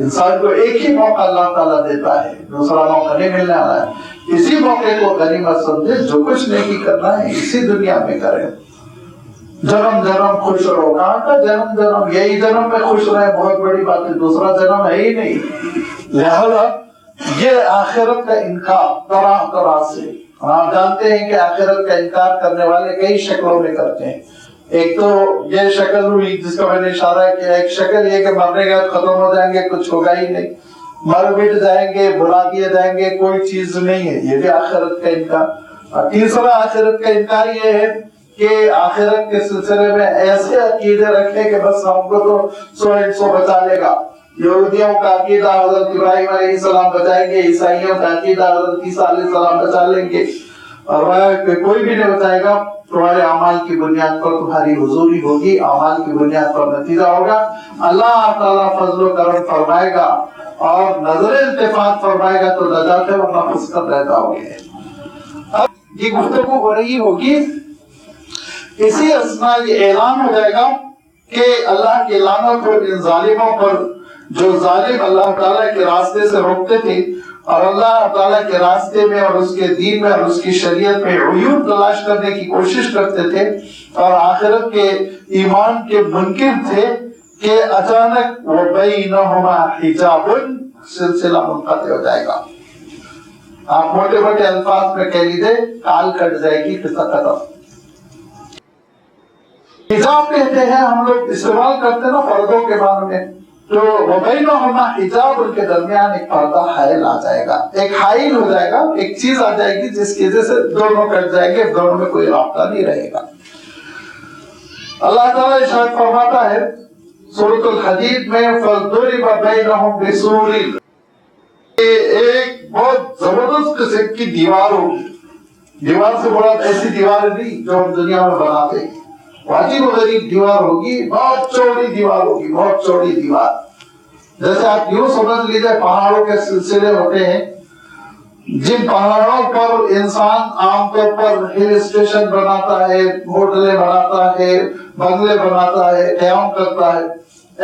انسان کو ایک ہی موقع اللہ تعالیٰ دیتا ہے، دوسرا موقع نہیں ملنے والا ہے۔ اسی موقع کو غنیمت سمجھے، جو کچھ نیکی کرنا ہے اسی دنیا میں کرے۔ جنم خوش رہو، کہاں کا جنم، یہی جنم میں خوش رہے بہت بڑی بات ہے، دوسرا جنم ہے ہی نہیں۔ لہذا یہ آخرت کا انکار طرح سے، آپ جانتے ہیں کہ آخرت کا انکار کرنے والے کئی شکلوں میں کرتے ہیں۔ ایک تو یہ شکل ہوئی جس کا میں نے اشارہ کیا، ایک شکل یہ کہ مرنے کے بعد ختم ہو جائیں گے، کچھ ہوگا ہی نہیں، مر مٹ جائیں گے، بلا دیے جائیں گے، کوئی چیز نہیں ہے، یہ بھی آخرت کا انکار۔ اور تیسرا آخرت کا انکار یہ ہے کہ آخرت کے سلسلے میں ایسے عقیدے رکھے کہ بس ہم کو تو 100 بچا لے گا، یہودیوں کا عقیدہ حضرت ابراہیم علیہ السلام بچائیں گے، عیسائیوں کا عقیدہ حضرت عیسیٰ علیہ السلام بچا لیں گے، اور کوئی بھی نہیں بچائے گا. تمہارے اعمال کی بنیاد پر تمہاری حضوری ہوگی، اعمال کی بنیاد پر نتیجہ ہوگا. اللہ تعالیٰ فضل و کرم فرمائے گا اور نظر التفات فرمائے گا تو نجات ہے، ورنہ خسکر رہتا ہوگا. اب یہ گفتگو ہو رہی ہوگی، اسی اثناء یہ اعلان ہو جائے گا کہ اللہ کی لعنت ہو ان ظالموں پر جو ظالم اللہ تعالیٰ کے راستے سے روکتے تھے اور اللہ تعالیٰ کے راستے میں اور اس کے دین میں اور اس کی شریعت میں عیوب تلاش کرنے کی کوشش کرتے تھے اور آخرت کے ایمان کے منکر تھے کہ اچانک وَبَيْنَهُمَا حِجَابٌ سلسلہ منقطع ہو جائے گا. آپ موٹے موٹے الفاظ میں کہہ لیجیے کال کٹ جائے گی، قصہ ختم. حجاب کہتے ہیں ہم لوگ استعمال کرتے ہیں نا پردوں کے معنی میں، تو وَبَيْنَهُمَا حِجَابٌ ان کے درمیان ایک پردہ حائل آ جائے گا، ایک حائل ہو جائے گا، ایک چیز آ جائے گی جس کی وجہ سے دونوں کٹ جائیں گے، دونوں میں کوئی رابطہ نہیں رہے گا. اللہ تعالیٰ ارشاد فرماتا ہے سورۃ الحدید میں فَضُرِبَ بَيْنَهُمْ بِسُورٍ، ایک بہت زبردست قسم کی دیوار ہوگی. دیوار سے مراد ایسی دیوار نہیں جو ہم دنیا میں بناتے ہیں، واجب و غریب دیوار ہوگی، بہت چوڑی دیوار ہوگی، بہت چوڑی دیوار. جیسے آپ یوں سمجھ لیجیے پہاڑوں کے سلسلے ہوتے ہیں، جن پہاڑوں پر انسان عام طور پر ہل اسٹیشن بناتا ہے، ہوٹلیں بناتا ہے، بنگلے بناتا ہے، قیام کرتا ہے،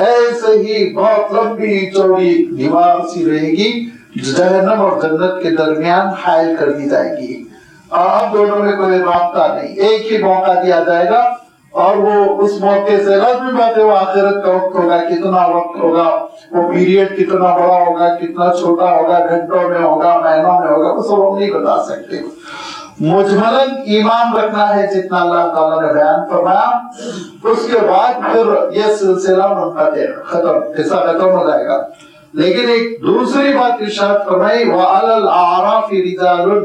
ایسے ہی بہت لمبی چوڑی دیوار سی رہے گی جہنم اور جنت کے درمیان حائل کر دی جائے گی، اور اب دونوں میں کوئی رابطہ نہیں. ایک ہی موقع دیا جائے گا اور وہ اس موقع سے لازمی بات ہے وہ آخرت کا وقت ہوگا، کتنا وقت ہوگا، وہ پیریڈ کتنا بڑا ہوگا، کتنا چھوٹا ہوگا، گھنٹوں میں ہوگا، مہینوں میں ہوگا، وہ سب ہم نہیں بتا سکتے. مجملاً ایمان رکھنا ہے جتنا اللہ تعالیٰ نے بیان فرمایا، اس کے بعد پھر یہ سلسلہ منقطع ختم، قصہ ختم ہو جائے گا. لیکن ایک دوسری بات ارشاد فرمائی وَعَلَى الْأَعْرَافِ رِجَالٌ،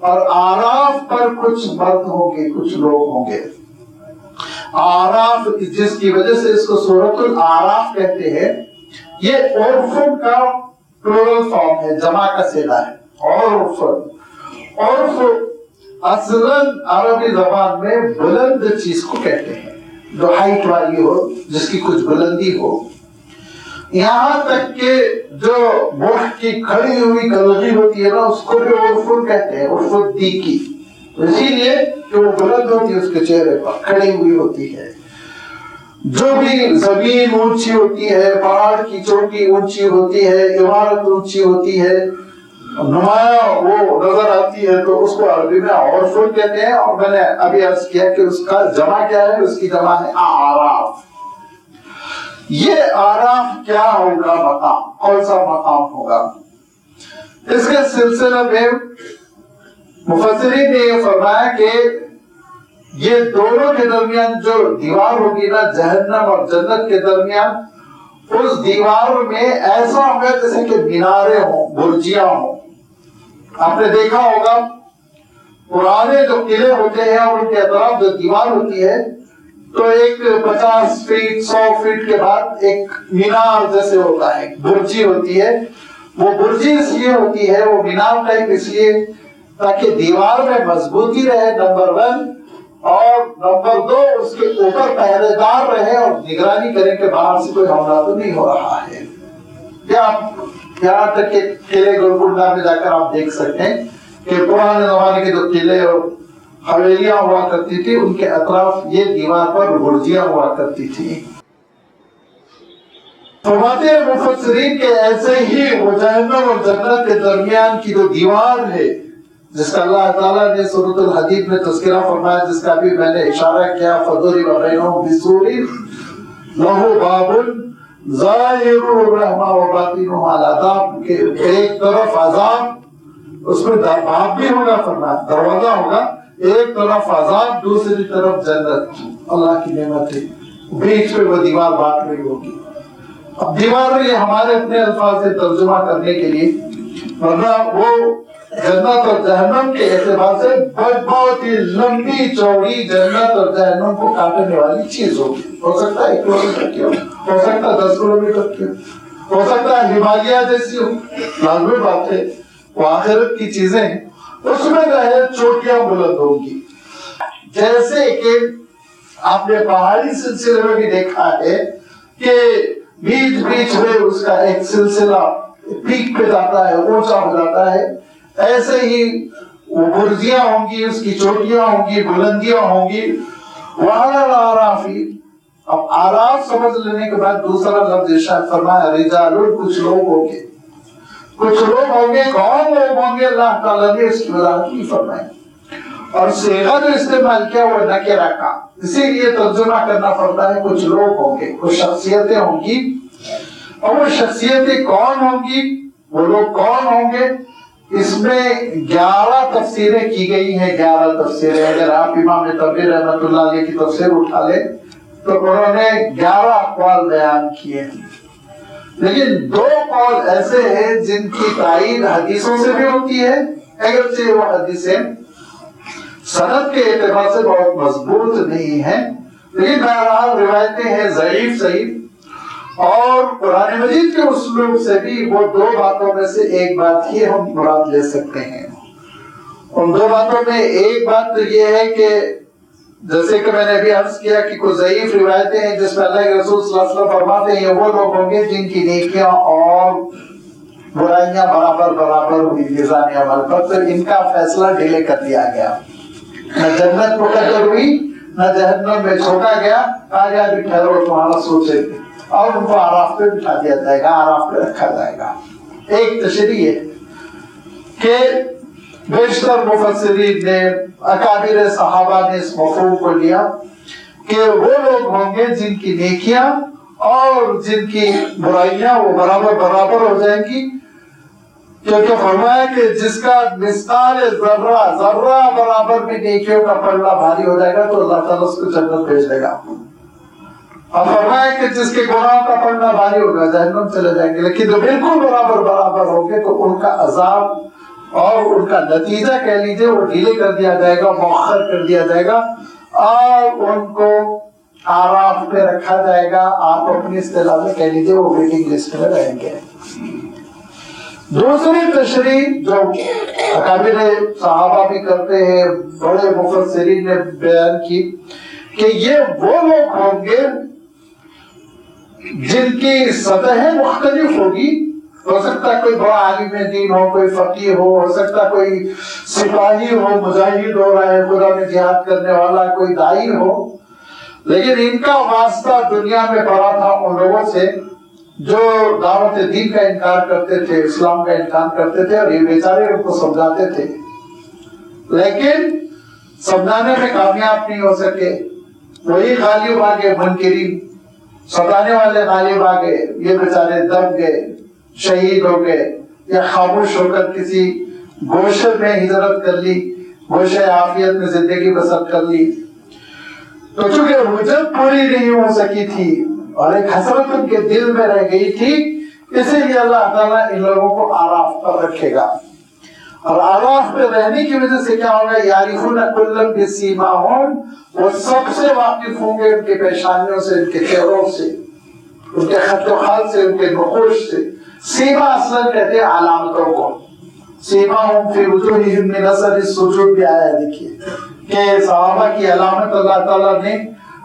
اور آراف پر کچھ مرد ہوں گے، کچھ لوگ ہوں گے. آراف جس کی وجہ سے اس کو سورۃ الاعراف کہتے ہیں، یہ عرفن کا پلورل فارم ہے، جمع کا صیغہ ہے. عرف اصلاً عربی زبان میں بلند چیز کو کہتے ہیں، جو ہائٹ والی ہو، جس کی کچھ بلندی ہو. یہاں تک کہ جو مٹھ کی کھڑی ہوئی کلغی ہوتی ہے نا، اس کو بھی عرفن کہتے ہیں، عرف دیکی، اسی لیے کہ وہ بلند ہوتی ہے، اس کے چہرے پر کھڑی ہوئی ہوتی ہے. جو بھی زمین اونچی ہوتی ہے، پہاڑ کی چوٹی اونچی ہوتی ہے، عمارت اونچی ہوتی ہے، نمایاں وہ نظر آتی ہے، تو اس کو عربی میں عرفن کہتے ہیں. اور میں نے ابھی عرض کیا کہ اس کا جمع کیا ہے، اس کی جمع ہے اعراف. یہ اعراف کیا ہوگا مقام، کون سا مقام ہوگا؟ اس کے سلسلے میں مفسرین نے یہ فرمایا کہ یہ دونوں کے درمیان جو دیوار ہوگی نا، جہنم اور جنت کے درمیان، اس دیوار میں ایسا ہوگا جیسے کہ میناریں ہوں، برجیاں ہوں. آپ نے دیکھا ہوگا پرانے جو قلعے ہوتے ہیں اور ان کے اطراف جو دیوار ہوتی ہے، تو ایک 50 فیٹ 100 فیٹ کے بعد ایک مینار جیسے ہوتا ہے، برجی ہوتی ہے. وہ برجی اس لیے ہوتی ہے، وہ مینار ٹائپ اس لیے تاکہ دیوار میں مضبوطی رہے، نمبر 1، اور نمبر 2 اس کے اوپر پہرے دار رہے اور نگرانی کریں کہ باہر سے کوئی حملہ تو نہیں ہو رہا ہے. یہاں تک کہ قلعے گولکنڈہ میں جا کر آپ دیکھ سکتے ہیں کہ پرانے زمانے کے جو قلعے اور حویلیاں ہوا کرتی تھی، ان کے اطراف یہ دیوار پر برجیاں ہوا کرتی تھی. فرماتے ہیں مفسرین کے ایسے ہی وہ جہنم اور جنت کے درمیان کی جو دیوار ہے، جس کا اللہ تعالیٰ نے سورۃ الحدید میں تذکرہ فرمایا، جس کا بھی میں نے اشارہ کیا، فَضُرِبَ بَيْنَهُمْ بِسُورٍ لَهُ بَابٌ ظَاهِرُهُ الرَّحْمَةُ وَبَاطِنُهُ الْعَذَابُ، کہ ایک طرف عذاب، اس میں باب بھی ہوگا، فرمایا دروازہ ہوگا، ایک طرف عذاب، دوسری طرف جنت، اللہ کی نعمت ہے، بیچ میں وہ دیوار بات رہی ہوگی. اب دیوار یہ ہمارے اپنے الفاظ سے ترجمہ کرنے کے لیے، ورنہ وہ جنت اور جہنم کے اعتبار سے بہت ہی لمبی چوڑی جنت اور جہنم کو کاٹنے والی چیز ہوگی. ہو سکتا ہے 1 کلومیٹر کی ہو سکتا ہے 10 کلومیٹر کی ہو سکتا ہے ہمالیہ جیسی ہو، لازمی بات ہے وہ آخرت کی چیزیں ہیں، اس میں جو ہے چوٹیاں بلند ہوں گی. جیسے کہ آپ نے پہاڑی سلسلے میں بھی دیکھا ہے کہ بیچ بیچ میں اس کا ایک سلسلہ پیک پہ جاتا ہے، اونچا ہو جاتا ہے، ایسے ہی وہ برجیاں ہوں گی، اس کی چوٹیاں ہوں گی، بلندیاں ہوں گی. وَعَلَى الْأَعْرَافِ، اب آراف سمجھ لینے کے بعد دوسرا لفظ ارشاد فرمایا رجال، کچھ لوگ ہوں گے. کچھ لوگ ہوں گے، کون لوگ ہوں گے اللہ تعالیٰ نے اس کی وضاحت نہیں فرمائی، اور صیغہ جو استعمال کیا وہ نکرہ کا، اسی لیے ترجمہ کرنا پڑتا ہے کچھ لوگ ہوں گے، کچھ شخصیتیں ہوں گی. اور وہ شخصیتیں کون ہوں گی، وہ لوگ کون ہوں گے، اس میں 11 تفسیریں کی گئی ہیں. 11 تفسیریں، اگر آپ امام طبری رحمۃ اللہ علیہ کی تفسیر اٹھا لیں تو انہوں نے 11 اقوال بیان کیے ہیں. لیکن 2 قول ایسے ہیں جن کی تائید حدیثوں سے بھی ہوتی ہے، اگرچہ وہ حدیثیں سند کے اعتبار سے بہت مضبوط نہیں ہیں، لیکن بہرحال روایتیں ہیں ضعیف صحیح. اور قرآن مجید کے اسلوب سے بھی وہ 2 باتوں میں سے ایک بات ہی ہم مراد لے سکتے ہیں. ان 2 باتوں میں ایک بات تو یہ ہے کہ جیسے کہ میں نے ابھی عرض کیا کہ کچھ ضعیف روایتیں ہیں جس میں اللہ کے رسول صلی اللہ علیہ وسلم فرماتے ہیں وہ لوگ ہوں گے جن کی نیکیاں اور برائیاں برابر برابر ہوئی میزان عمل پر، تو ان کا فیصلہ ڈیلے کر دیا گیا، نہ جنت مقدر ہوئی نہ جہنم میں چھوڑا گیا، کہا گیا کہ ٹھہرو تمہارا سوچے، اور ان کو آراف پہ بٹھا دیا جائے گا، آراف پہ رکھا جائے گا. ایک تشریح ہے کہ بیشتر مفسرین نے، اکابر صحابہ نے اس مفہوم کو لیا کہ وہ لوگ ہوں گے جن کی نیکیاں اور جن کی برائیاں وہ برابر برابر ہو جائیں گی، کیونکہ فرمایا کہ جس کا مثقال ذرہ برابر بھی نیکیوں کا پلڑا بھاری ہو جائے گا تو اللہ تعالیٰ اس کو جنت بھیج دے گا. اور فرمایا کہ جس کے گناہوں کا پلڑا بھاری ہوگا جہنم چلے جائیں گے، لیکن جو بالکل برابر برابر ہوں گے تو ان کا عذاب اور ان کا نتیجہ کہہ لیجیے وہ ڈیلے کر دیا جائے گا، مؤخر کر دیا جائے گا، اور ان کو آراف پہ رکھا جائے گا. آپ اپنی اصطلاح میں کہہ لیجیے وہ ویٹنگ لسٹ میں رہیں گے. دوسری تشریح جو اکابر صحابہ بھی کرتے ہیں، بڑے مفسرین نے بیان کی کہ یہ وہ لوگ ہوں گے جن کی سطح مختلف ہوگی. ہو سکتا ہے کوئی بڑا عالم دین ہو، کوئی فقیہ ہو سکتا ہے کوئی سپاہی ہو، مجاہد ہو رہا ہے خدا میں جہاد کرنے والا، کوئی داعی ہو، لیکن ان کا واسطہ دنیا میں پڑا تھا ان لوگوں سے جو دعوت دین کا انکار کرتے تھے، اسلام کا انکار کرتے تھے، اور یہ بیچارے ان کو سمجھاتے تھے لیکن سمجھانے میں کامیاب نہیں ہو سکے. وہی غالب آ گئے، منکرین ستانے والے غالب آ گئے، یہ بیچارے دب گئے، شہید ہو گئے، یا خاموش ہو کر کسی گوشے میں ہجرت کر لی، گوشے عافیت میں زندگی بسر کر لی. تو چونکہ حجت پوری نہیں ہو سکی تھی اور ایک حسرت ان کے دل میں رہ گئی تھی، اسی لیے اللہ تعالیٰ ان لوگوں کو آراف پر رکھے گا. اور آراف پہ رہنے کی وجہ سے کیا ہوگا، یعرفون کلا بسیماہم، وہ سب سے واقف ہوں گے ان کے پیشانیوں سے، ان کے چہروں سے، ان کے خط و خال سے، ان کے نقوش سے. سیما اصلا کہتے ہیں علامتوں کو. سیماہم فی وجوہہم من اثر السجود بھی آیا دیکھیے کہ صحابہ کی علامت اللہ تعالیٰ نے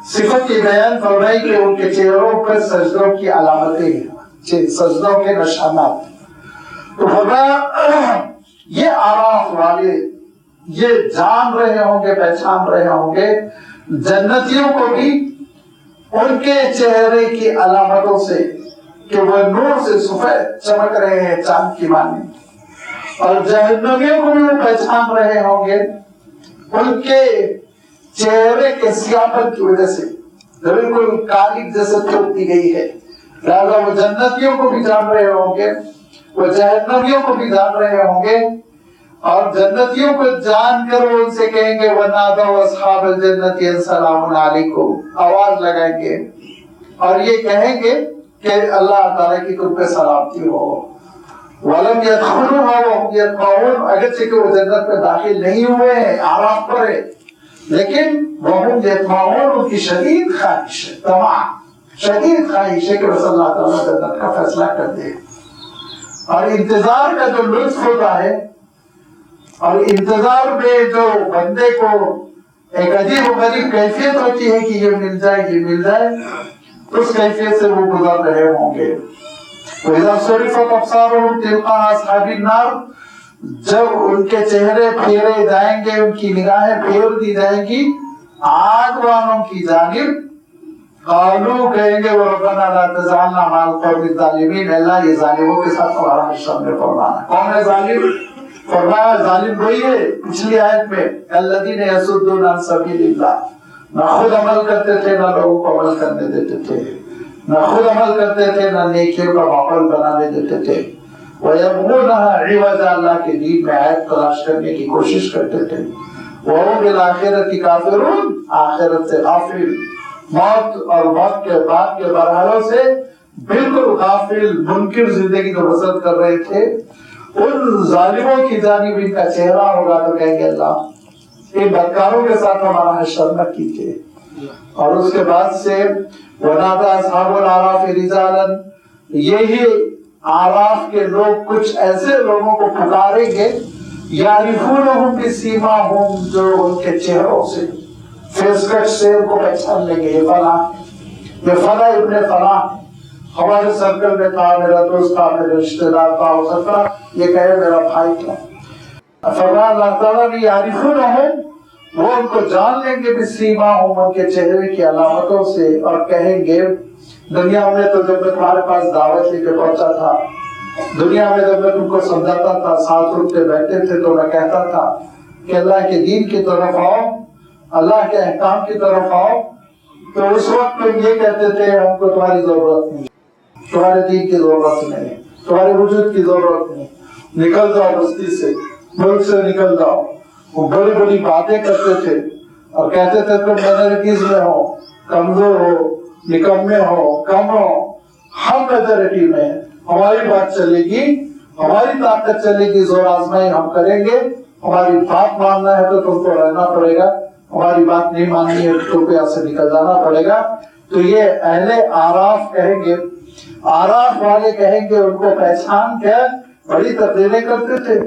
صفت کی بیان فرمائی کہ ان کے چہروں پر سجدوں کی علامتیں ہیں، سجدوں کے نشانات. تو فرمایا یہ آراف والے یہ جان رہے ہوں گے، پہچان رہے ہوں گے جنتیوں کو بھی ان کے چہرے کی علامتوں سے کہ وہ نور سے سفید چمک رہے ہیں چاند کی مانند، اور جہنمیوں کو بھی وہ پہچان رہے ہوں گے ان کے چہرے کے سیاہپن کی وجہ سے، بالکل کالی جیسے تھوپ دی گئی ہے. لہذا وہ جنتیوں کو بھی جان رہے ہوں گے، وہ جہنمیوں کو بھی جان رہے ہوں گے، اور جنتیوں کو جان کر وہ ان سے کہیں گے وَنَادَوْا أَصْحَابَ الْجَنَّةِ أَنْ سَلَامٌ عَلَيْكُمْ، آواز لگائیں گے اور یہ کہیں گے کہ اللہ تعالیٰ کی تم پہ سلامتی ہو. وَلَمْ يَدْخُلُوهَا وَهُمْ يَطْمَعُونَ، اگرچہ کہ وہ جنت میں داخل نہیں ہوئے ہیں، آراف پر ہے، لیکن وَهُمْ يَطْمَعُونَ ان کی شدید خواہش ہے، طمع شدید خواہش ہے کہ بس اللہ تعالیٰ جنت کا فیصلہ کر دے. اور انتظار کا جو لطف ہوتا ہے اور انتظار میں جو بندے کو ایک عجیب و غریب کیفیت ہوتی ہے کہ یہ مل جائے یہ مل جائے، اس کیفیت سے وہ گزر رہے ہوں گے. وَإِذَا صُرِفَتْ أَبْصَارُهُمْ تِلْقَاءَ أَصْحَابِ النَّارِ، جب ان کے چہرے پھیرے جائیں گے، ان کی نگاہیں پھیر دی جائیں گی آگ والوں کی جانب، قالوا کہیں گے وَرَبَّنَا لَا تَجْعَلْنَا مَعَ الْقَوْمِ الظَّالِمِينَ، اللہ یہ ظالموں کے ساتھ ہمارا حشر میں فرمانا. کون ہے ظالم؟ فرمایا ظالم وہی ہے پچھلی آیت میں الذین یصدون عن سبیل اللہ، نہ خود عمل کرتے تھے نہ لوگوں کو عمل کرنے دیتے تھے، نہ خود عمل کرتے تھے نہ نیکیوں کا ماحول بنانے دیتے تھے. وَيَبْغُونَهَا عِوَجًا، اللہ کے دین میں عیب تلاش کرنے کی کوشش کرتے تھے. وَهُمْ بِالْآخِرَةِ كَافِرُونَ، آخرت سے غافل، موت اور موت کے بعد کے مرحلوں سے بالکل غافل منکر زندگی کو بسر کر رہے تھے. ان ظالموں کی جانب ان کا چہرہ ہوگا تو کہیں گے اللہ ان بدکاروں کے ساتھ ہمارا حشر نہ کیجیے. اور اس کے بعد سے وَنَادَىٰ أَصْحَابُ الْأَعْرَافِ رِجَالًا، یہی اعراف کے لوگ کچھ ایسے لوگوں کو پکاریں گے یعرفونہم بسیماہم، جو ان کے چہروں سے فیس کٹ سے ان کو پہچان لیں گے، یہ فلاں ابن فلاں ہمارے سرکل میں تھا، میرا دوست تھا، میرا رشتہ دار تھا، ہو سکتا یہ کہے میرا بھائی تھا. فرمایا اللہ تعالیٰ نے یعرفونہم، وہ ان کو جان لیں گے بسیماہم، ان کے چہرے کی علامتوں سے، اور کہیں گے دنیا میں تو جب میں تمہارے پاس دعوت لے کے پہنچا تھا، دنیا میں جب میں تم کو سمجھاتا تھا، ساتھ رکتے بیٹھتے تھے تو میں کہتا تھا کہ اللہ کے دین کی طرف آؤ، اللہ کے احکام کی طرف آؤ، تو اس وقت تم یہ کہتے تھے ہم کو تمہاری ضرورت نہیں، تمہارے دین کی ضرورت نہیں، تمہارے وجود کی ضرورت نہیں، نکل جاؤ بستی سے، ملک سے نکل جاؤ. وہ بڑی بڑی باتیں کرتے تھے اور کہتے تھے تم مائنورٹیز میں ہو، کمزور ہو، نکمے ہو، کم ہو، ہم میجورٹی میں، ہماری بات چلے گی، ہماری طاقت چلے گی، زور آزمائی ہم کریں گے، ہماری بات ماننا ہے تو تم کو رہنا پڑے گا، ہماری بات نہیں ماننی ہے تو تم کو یہاں سے نکل جانا پڑے گا. تو یہ اہل آراف کہیں گے، آراف والے کہیں گے، ان کو پہچان کیا بڑی تقریریں کرتے تھے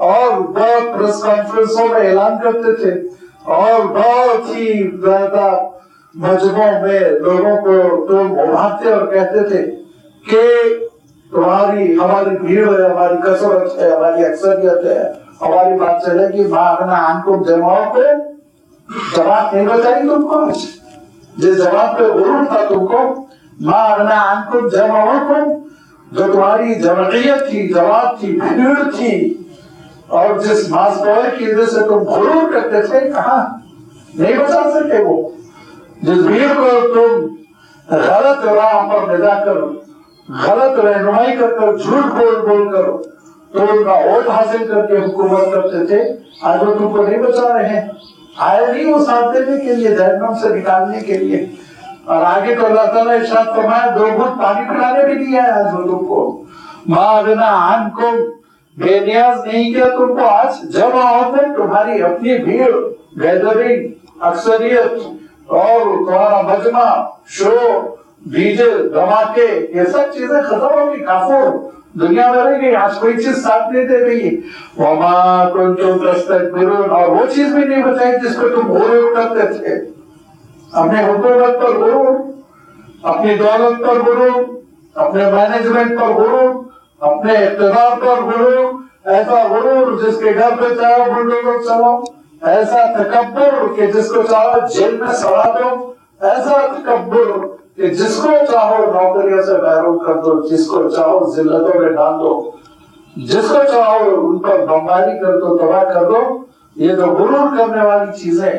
اور بہت پریس کانفرنسوں میں اعلان کرتے تھے اور بہت ہی زیادہ مجمعوں میں لوگوں کو تم ابھارتے اور کہتے تھے کہ تمہاری ہماری بھیڑ ہے، ہماری کثرت ہے، ہماری اکثریت ہے، ہماری بات چلے گی. ماں اغنا عنکم جماعتکم، جماعت نہیں بتائی تم کو، جس جماعت پہ غرور تھا تم کو، ماں اغنا عنکم جماعتکم، جو تمہاری جمعیت تھی، جماعت تھی، بھیڑ تھی، اور جس ماس پاور کی وجہ سے تم غرور کرتے تھے، کہاں نہیں بچا سکے. وہ جس بھیڑ کو تم غلط راہ پر لے جا کر، غلط رہنمائی کر کر، جھوٹ بول بول کر تو ان کا ووٹ حاصل کر کے حکومت کرتے تھے، آج وہ تم کو نہیں بچا رہے ہیں. آئے نہیں وہ ساتھ دینے کے لیے، جہنم سے نکالنے کے لیے. اور آگے تو اللہ تعالیٰ ارشاد فرمایا 2 گھونٹ پانی پلانے بھی نہیں آیا آج وہ تم کو. ما اغنا عنکم، بے نیاز نہیں کیا تم کو. آج جمع ہوتے تمہاری اپنی بھیڑ، گیدرنگ، اکثریت اور تمہارا مجمع، شو، ڈی جے، دھماکے، یہ سب چیزیں ختم ہوگی. کافر دنیا میں رہ گئی، آج کوئی چیز ساتھ نہیں دے رہی. وما کنتم تستكبرون، اور وہ چیز بھی نہیں بچائی جس کو تم غرور کرتے تھے. اپنے حکومت پر غرور، اپنی دولت پر غرور، اپنے مینجمنٹ پر غرور، اپنے اقتدار پر غرور. ایسا غرور جس کے گھر پہ چاہو بلڈوزر چلاؤ، ایسا تکبر کہ جس کو چاہو جیل میں سڑا دو، ایسا تکبر کہ جس کو چاہو نوکریوں سے محروم کر دو، جس کو چاہو ذلتوں میں ڈال دو، جس کو چاہو ان پر بمباری کر دو، تباہ کر دو. یہ جو غرور کرنے والی چیزیں،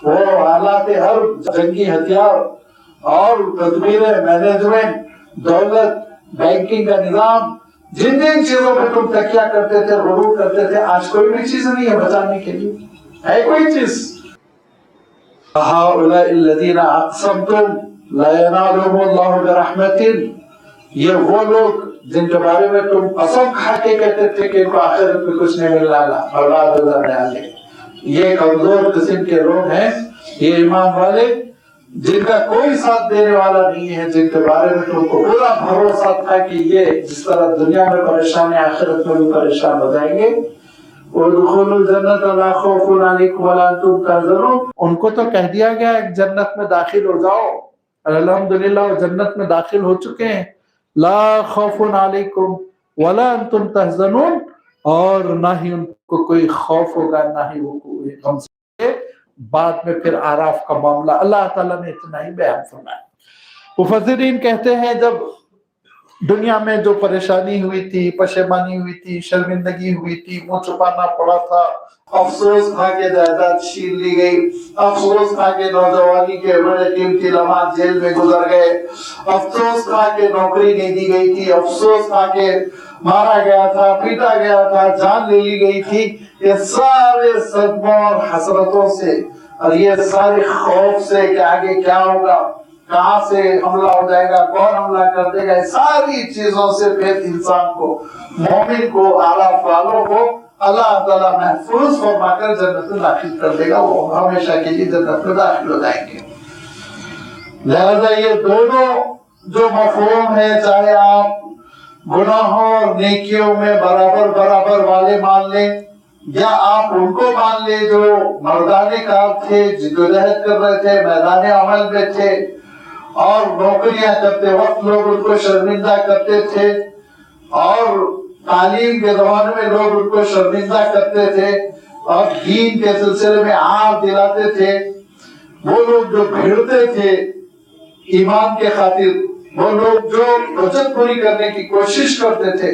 وہ حالات ہر جنگی ہتھیار اور تدبیریں، مینجمنٹ، دولت، بینکنگ کا نظام، جن جن چیزوں پہ تم تکیہ کرتے تھے، غرور کرتے تھے، آج کوئی بھی چیز نہیں ہے بچانے کے لیے. ہے کوئی چیز؟ هؤلاء الذين اقسمتم لا ينالهم الله برحمة، یہ وہ لوگ جن کے بارے میں تم قسم کھا کے کہتے تھے کہ ان کو آخرت میں کچھ نہیں ملنے والا، برباد ہو جانے والے. یہ کمزور قسم کے لوگ ہیں، یہ ایمان والے جن کا کوئی ساتھ دینے والا نہیں ہے، جن کے بارے میں تم کو پورا بھروسہ تھا کہ یہ جس طرح دنیا میں پریشان ہے آخرت میں بھی پریشان ہو جائیں گے، وَادْخُلُوا الْجَنَّةَ لَا خَوْفٌ عَلَيْكُمْ وَلَا أَنْتُمْ تَحْزَنُونَ، ان کو تو کہہ دیا گیا ایک جنت میں داخل ہو جاؤ، الحمدللہ وہ جنت میں داخل ہو چکے ہیں، لا خوف علیکم ولا انتم تحزنون، اور نہ ہی ان کو کوئی خوف ہوگا نہ ہی وہ کوئی غم سے۔ بعد میں پھر اعراف کا معاملہ اللہ تعالیٰ نے اتنا ہی بیان فرمایا۔ مفسرین کہتے ہیں جب دنیا میں جو پریشانی ہوئی تھی، پشیمانی ہوئی تھی، شرمندگی ہوئی تھی، منہ چھپانا پڑا تھا، افسوس تھا کہ جائیداد چھین لی گئی، افسوس تھا کہ نوجوانی کے بڑے قیمتی لمحات جیل میں گزر گئے، افسوس تھا کہ نوکری نہیں دی گئی تھی، افسوس تھا کہ مارا گیا تھا، پیٹا گیا تھا، جان لے لی گئی تھی، یہ سارے صدموں اور حسرتوں سے اور یہ سارے خوف سے کہ آگے کیا ہوگا، کہاں سے حملہ ہو جائے گا، کون حملہ کر دے گا، ساری چیزوں سے پھر انسان کو، مومن کو، اعراف والوں کو اللہ تعالیٰ محفوظ فرما کر جنت میں داخل کر دے گا، وہ ہمیشہ کے لیے جنت میں داخل ہو جائیں گے۔ لہذا یہ دونوں جو مفہوم ہے، چاہے آپ گناہوں اور نیکیوں میں برابر برابر والے مان لیں یا آپ ان کو مان لیں جو مردان کار تھے، جدوجہد کر رہے تھے، میدان عمل میں تھے اور نوکریاں کرتے وقت لوگ ان کو شرمندہ کرتے تھے، اور تعلیم کے زمانے میں لوگ ان کو شرمندہ کرتے تھے اور دین کے سلسلے میں عار دلاتے تھے، وہ لوگ جو بھیڑتے تھے ایمان کے خاطر، وہ لوگ جو بچت پوری کرنے کی کوشش کرتے تھے،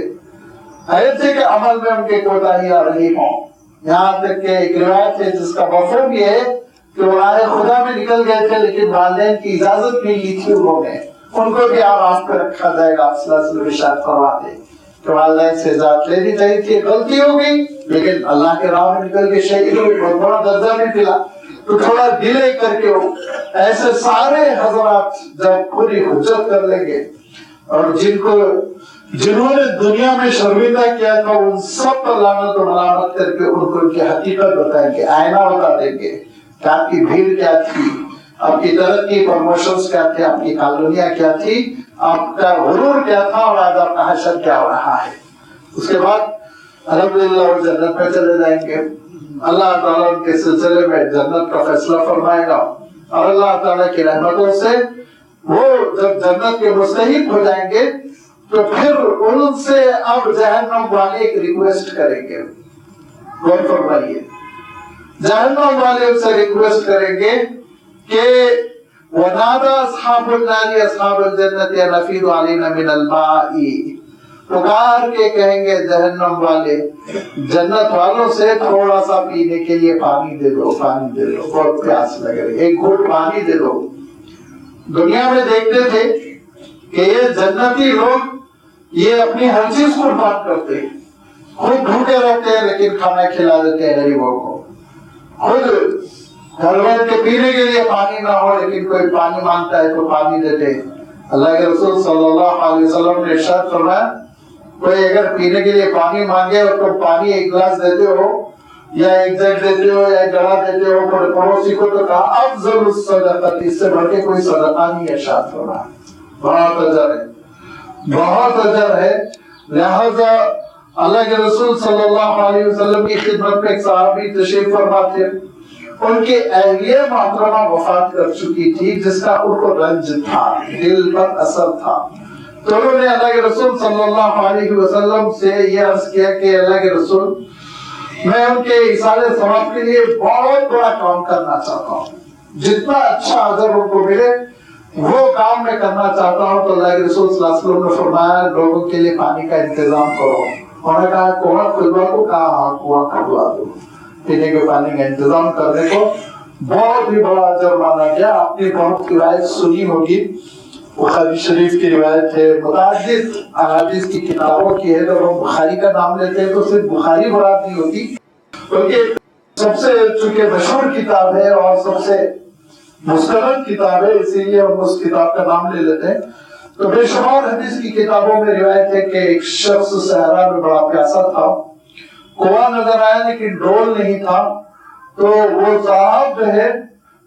ایسے کہ عمل میں ان کے کوتاہی آ رہی ہوں۔ یہاں تک کہ ایک روایت ہے جس کا مفہوم یہ ہے کہ وہ راہ خدا میں نکل گئے تھے لیکن والدین کی اجازت نہیں لی تھی انہوں نے، ان کو بھی آراف پہ رکھا جائے گا، صلی اللہ علیہ وسلم ارشاد فرماتے کہ والدین سے اجازت لینی چاہیے تھی، غلطی ہو گئی لیکن اللہ کے راہ میں نکل کے شہید ہوئے، بہت بڑا درجہ بھی ملا، تو تھوڑا ڈیلے کر کے ہو۔ ایسے سارے حضرات جب پوری حجت کر لیں گے اور جنہوں نے دنیا میں شرمندہ کیا تھا ان سب پر لعنت و ملامت کر کے ان کو ان کی حقیقت بتائیں گے، آئینہ بتا دیں گے کہ آپ کی بھیڑ کیا تھی، آپ کی ترقی پروموشنز کیا تھے، آپ کی کالونیاں کیا تھی، آپ کا غرور کیا تھا اور آج آپ کا حشر کیا ہو رہا ہے۔ اس کے بعد الحمدللہ وہ جنت میں چلے جائیں گے، اللہ تعالیٰ ان کے سلسلے میں جنت کا فیصلہ فرمائے گا، اور اللہ تعالیٰ کی رحمتوں سے وہ جب جنت کے مستحق ہو جائیں گے تو پھر ان سے اب جہنم والے ایک ریکویسٹ کریں گے، غور فرمائیے، جہنم والے ان سے ریکویسٹ کریں گے کہ وَنَادَى أَصْحَابُ النَّارِ أَصْحَابَ الْجَنَّةِ أَنْ أَفِيضُوا عَلَيْنَا مِنَ الْمَاءِ، پکار کے کہیں گے جہنم والے جنت والوں سے تھوڑا سا پینے کے لیے پانی دے دو، پانی دے دو، بہت پیاس لگ رہی، ایک گھونٹ پانی دے دو۔ دنیا میں دیکھتے تھے کہ یہ جنتی لوگ یہ اپنی ہر چیز قربان کرتے ہیں، خود بھوکے رہتے ہیں لیکن کھانا کھلا دیتے ہیں غریبوں کو، خود گھر بیٹھ کے پینے کے لیے پانی نہ ہو لیکن کوئی پانی مانگتا ہے تو پانی دیتے ہیں۔ اللہ کے رسول صلی اللہ علیہ وسلم نے ارشاد فرمایا کوئی اگر پینے کے لیے پانی مانگے اور تم پانی ایک گلاس دیتے ہو یا ایک جگ دیتے ہو یا ایک گڑا دیتے ہو پڑوسی کو تو کہا افضل الصدقۃ، اس سے بڑھ کے کوئی صدقہ نہیں، ارشاد فرمایا، بہت اجر ہے، بہت اجر ہے۔ لہذا اللہ کے رسول صلی اللہ علیہ وسلم کی خدمت میں ایک صحابی تشریف فرما تھے، ان کی اہلیہ محترمہ وفات کر چکی تھی جس کا ان کو رنج تھا، دل پر اثر تھا، تو انہوں نے اللہ کے رسول صلی اللہ علیہ وسلم سے یہ عرض کیا کہ اللہ کے رسول میں ان کے ایصال ثواب کے لیے بہت بڑا کام کرنا چاہتا ہوں، جتنا اچھا اجر ان کو ملے وہ کام میں کرنا چاہتا ہوں۔ تو اللہ کے رسول صلی اللہ علیہ وسلم نے فرمایا لوگوں کے لیے پانی کا انتظام کرو، انہوں نے کہا کنواں کھلوا دو، کہا ہاں کنواں کھلوا دو، پینے کے پانی کا انتظام کرنے کو بہت ہی بڑا اجر مانا گیا۔ آپ نے بہت روایت سنی ہوگی، بخاری شریف کی روایت ہے، متعدد احادیث کی کتابوں کی ہے، جب ہم بخاری کا نام لیتے ہیں تو صرف بخاری مراد نہیں ہوتی بلکہ سب سے چونکہ مشہور کتاب ہے اور سب سے مستند کتاب ہے اسی لیے ہم اس کتاب کا نام لے لیتے ہیں۔ تو بے شمار حدیث کی کتابوں میں روایت ہے کہ ایک شخص صحرا میں بڑا پیاسا تھا، کنواں نظر آیا لیکن ڈول نہیں تھا، تو وہ صاحب جو ہے